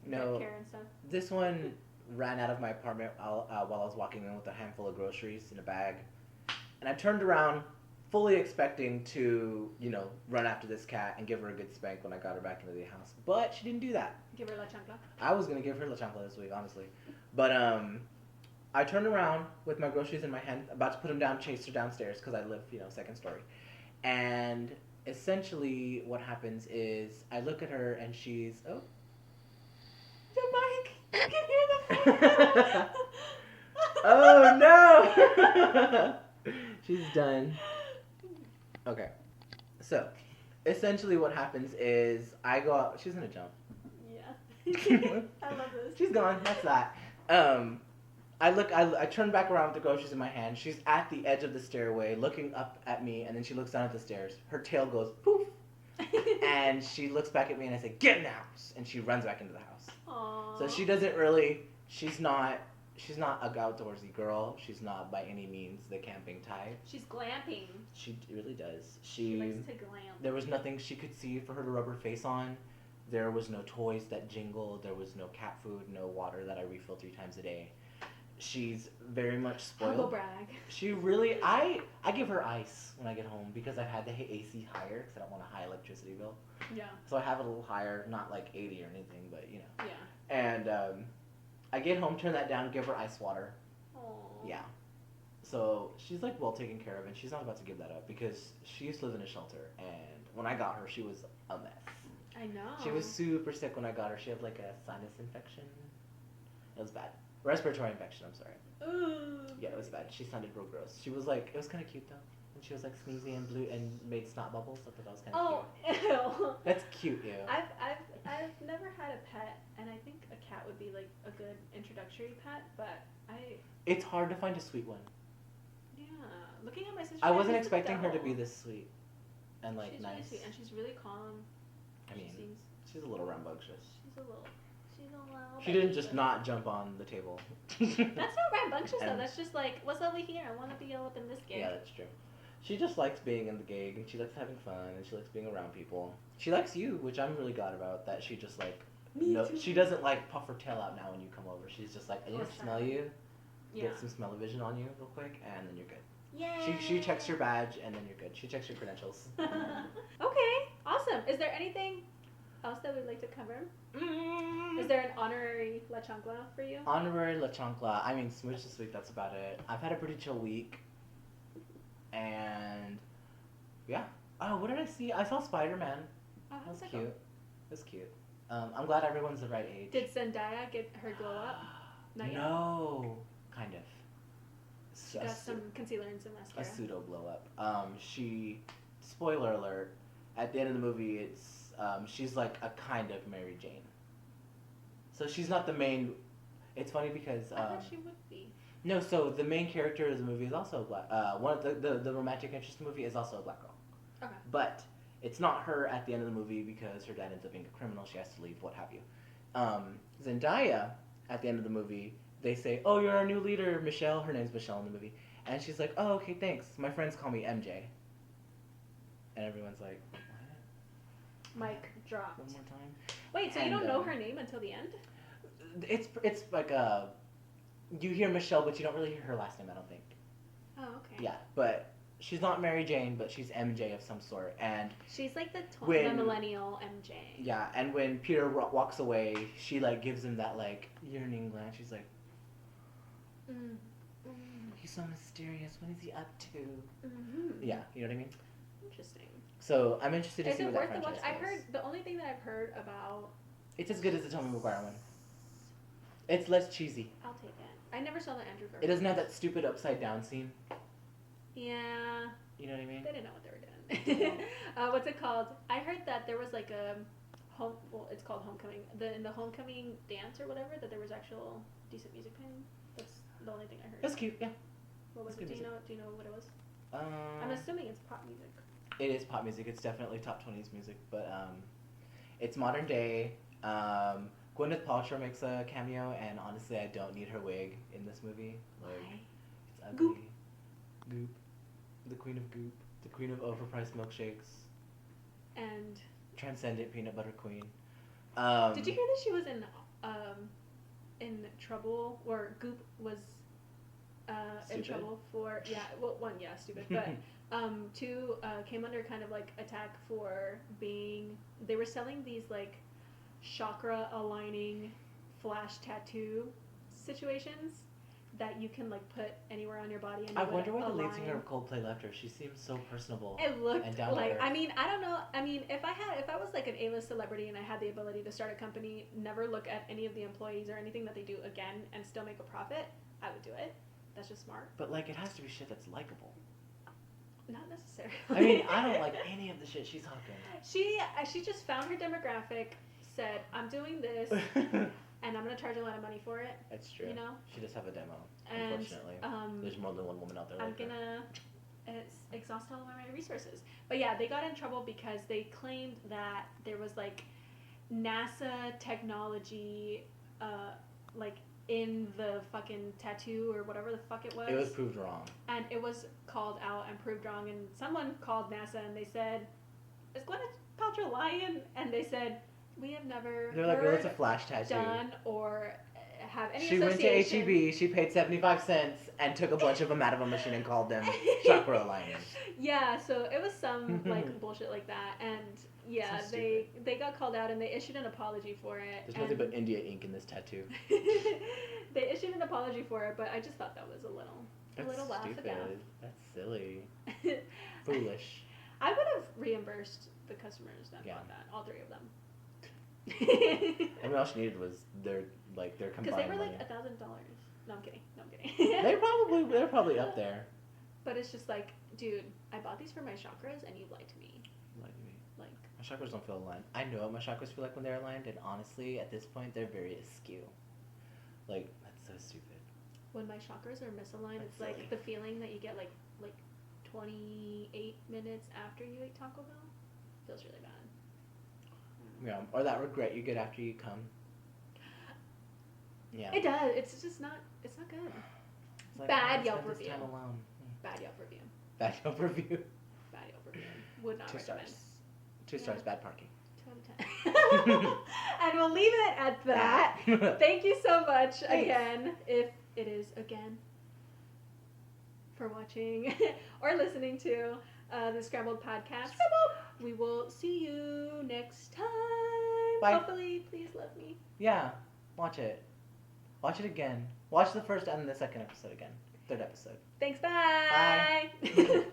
No. care and stuff. This one ran out of my apartment while I was walking in with a handful of groceries in a bag. And I turned around fully expecting to, run after this cat and give her a good spank when I got her back into the house. But she didn't do that. Give her La Chancla. I was going to give her La Chancla this week, honestly. But I turned around with my groceries in my hand, about to put them down, chased her downstairs because I live, second story. And essentially what happens is I look at her and she's, oh. The mic! You can hear the mic! Oh no! She's done. Okay. So, essentially what happens is I go out. She's gonna jump. Yeah. I love this. She's gone. That's that. I turn back around with the groceries in my hand. She's at the edge of the stairway looking up at me, and then she looks down at the stairs. Her tail goes poof. And she looks back at me and I say, "Get in the house!" And she runs back into the house. Aww. So she doesn't really. She's not a outdoorsy girl. She's not by any means the camping type. She's glamping. She really does. She likes to glam. There was nothing she could see for her to rub her face on. There was no toys that jingled. There was no cat food, no water that I refill 3 times a day. She's very much spoiled. Humble brag. She really, I give her ice when I get home because I've had the AC higher because I don't want a high electricity bill. Yeah. So I have it a little higher, not like 80 or anything, but Yeah. And I get home, turn that down, give her ice water. Aww. Yeah. So she's like well taken care of, and she's not about to give that up because she used to live in a shelter, and when I got her, she was a mess. I know. She was super sick when I got her. She had like a sinus infection. It was bad. Respiratory infection, I'm sorry. Ooh. Yeah, it was bad. She sounded real gross. She was like, it was kind of cute though. And she was like sneezy and blue and made snot bubbles. I thought that was kind of cute. Oh, ew. That's cute, ew. I've never had a pet, and I think a cat would be like a good introductory pet, but It's hard to find a sweet one. Yeah, looking at my sister. I wasn't expecting her to be this sweet and like she's nice. Really sweet, and she's really calm. I mean, she's a little rambunctious. She's a little. She didn't just not jump on the table. That's not rambunctious though. That's just like, what's over here? I want to be all up in this game. Yeah, that's true. She just likes being in the gig, and she likes having fun, and she likes being around people. She likes you, which I'm really glad about. That she just like, she doesn't like puff her tail out now when you come over. She's just like, I need to smell you, get some smell-o-vision on you real quick, and then you're good. Yay! She checks your badge, and then you're good. She checks your credentials. Okay, awesome. Is there anything else that we'd like to cover? Is there an honorary La Chancla for you? Honorary La Chancla. I mean, Smooch this week, that's about it. I've had a pretty chill week. And, yeah. Oh, what did I see? I saw Spider-Man. Oh, That was cute. It was cute. I'm glad everyone's the right age. Did Zendaya get her glow up? Not yet. No, kind of. She got some concealer and some mascara. A pseudo blow up. Spoiler alert. At the end of the movie, she's like a kind of Mary Jane. So she's not the main. It's funny because. I thought she would be. No, so the main character of the movie is also a black. One of the romantic interest in the movie is also a black girl. Okay. But it's not her at the end of the movie because her dad ends up being a criminal. She has to leave, what have you. Zendaya at the end of the movie, they say, "Oh, you're our new leader, Michelle." Her name's Michelle in the movie, and she's like, "Oh, okay, thanks. My friends call me MJ." And everyone's like, "What?" Mic dropped. One more time. Wait, so you don't know her name until the end? It's like you hear Michelle, but you don't really hear her last name. I don't think. Oh, okay. Yeah, but she's not Mary Jane, but she's MJ of some sort, and she's like the millennial MJ. Yeah, and when Peter walks away, she like gives him that like yearning glance. She's like, "He's so mysterious. What is he up to?" Mm-hmm. Yeah, you know what I mean. Interesting. So I'm interested to see what that franchise franchise is. I heard the only thing that I've heard about. It's as good as the Tobey Maguire one. It's less cheesy. I'll take it. I never saw the Andrew Garfield. It doesn't have that stupid upside down scene. Yeah. You know what I mean? They didn't know what they were doing. What's it called? I heard that there was like a it's called Homecoming. In the Homecoming dance or whatever, that there was actual decent music playing. That's the only thing I heard. That's cute. Yeah. What was it? Do you know what it was? I'm assuming it's pop music. It is pop music. It's definitely top 20s music, but it's modern day. Gwyneth Paltrow makes a cameo, and honestly, I don't need her wig in this movie. Like, it's ugly. Goop. Goop. The queen of Goop. The queen of overpriced milkshakes. And transcendent peanut butter queen. Did you hear that she was in trouble, or Goop was in trouble for stupid, but two came under kind of like attack for they were selling these like chakra aligning flash tattoo situations that you can like put anywhere on your body. And I wonder why the lead singer of Coldplay left her. She seems so personable. It looked and down like, to earth. I mean, I don't know. I mean, if I was like an A-list celebrity and I had the ability to start a company, never look at any of the employees or anything that they do again, and still make a profit, I would do it. That's just smart. But like, it has to be shit that's likable. Not necessarily. I mean, I don't like any of the shit she's talking. She just found her demographic, said, "I'm doing this, and I'm gonna charge a lot of money for it." That's true. You know. She does have a demo. And, unfortunately, there's more than one woman out there. I'm gonna exhaust all of my resources. But yeah, they got in trouble because they claimed that there was like NASA technology, like in the fucking tattoo or whatever the fuck it was. It was proved wrong. And it was called out and proved wrong. And someone called NASA and they said, "Is Gwyneth Paltrow lying?" And they said, "We have never They're like, well, it's a flash tattoo. done or have any She went to association." HEB, she paid 75 cents and took a bunch of them out of a machine and called them chakra aligners. Yeah, so it was some like bullshit like that, and yeah, So they got called out and they issued an apology for it. There's nothing but India ink in this tattoo. They issued an apology for it, but I just thought that was a little laugh stupid. about. That's silly. Foolish. I would have reimbursed the customers that bought that, all three of them. I mean, all she needed was their combined Because they were money. like $1,000. No, I'm kidding. They're probably up there. But it's just like, dude, I bought these for my chakras and you lied to me. Like, my chakras don't feel aligned. I know what my chakras feel like when they're aligned, and honestly, at this point, they're very askew. Like, that's so stupid. When my chakras are misaligned, That's it's like silly. the feeling that you get like 28 minutes after you ate Taco Bell. Feels really bad. Yeah, or that regret you get after you come. Yeah. It does. It's just not. It's not good. It's like, Bad I Yelp spent this review. time alone. Bad Yelp review. Bad Yelp review. Bad Yelp review. Would not 2 recommend. stars. 2 stars. Bad parking. 2 out of 10. And we'll leave it at that. Thank you so much again, if it is again, for watching or listening to the Scrambled podcast. We will see you next time. Bye. Hopefully, please love me. Yeah. Watch it. Watch it again. Watch the first and the second episode again. Third episode. Thanks. Bye. Bye.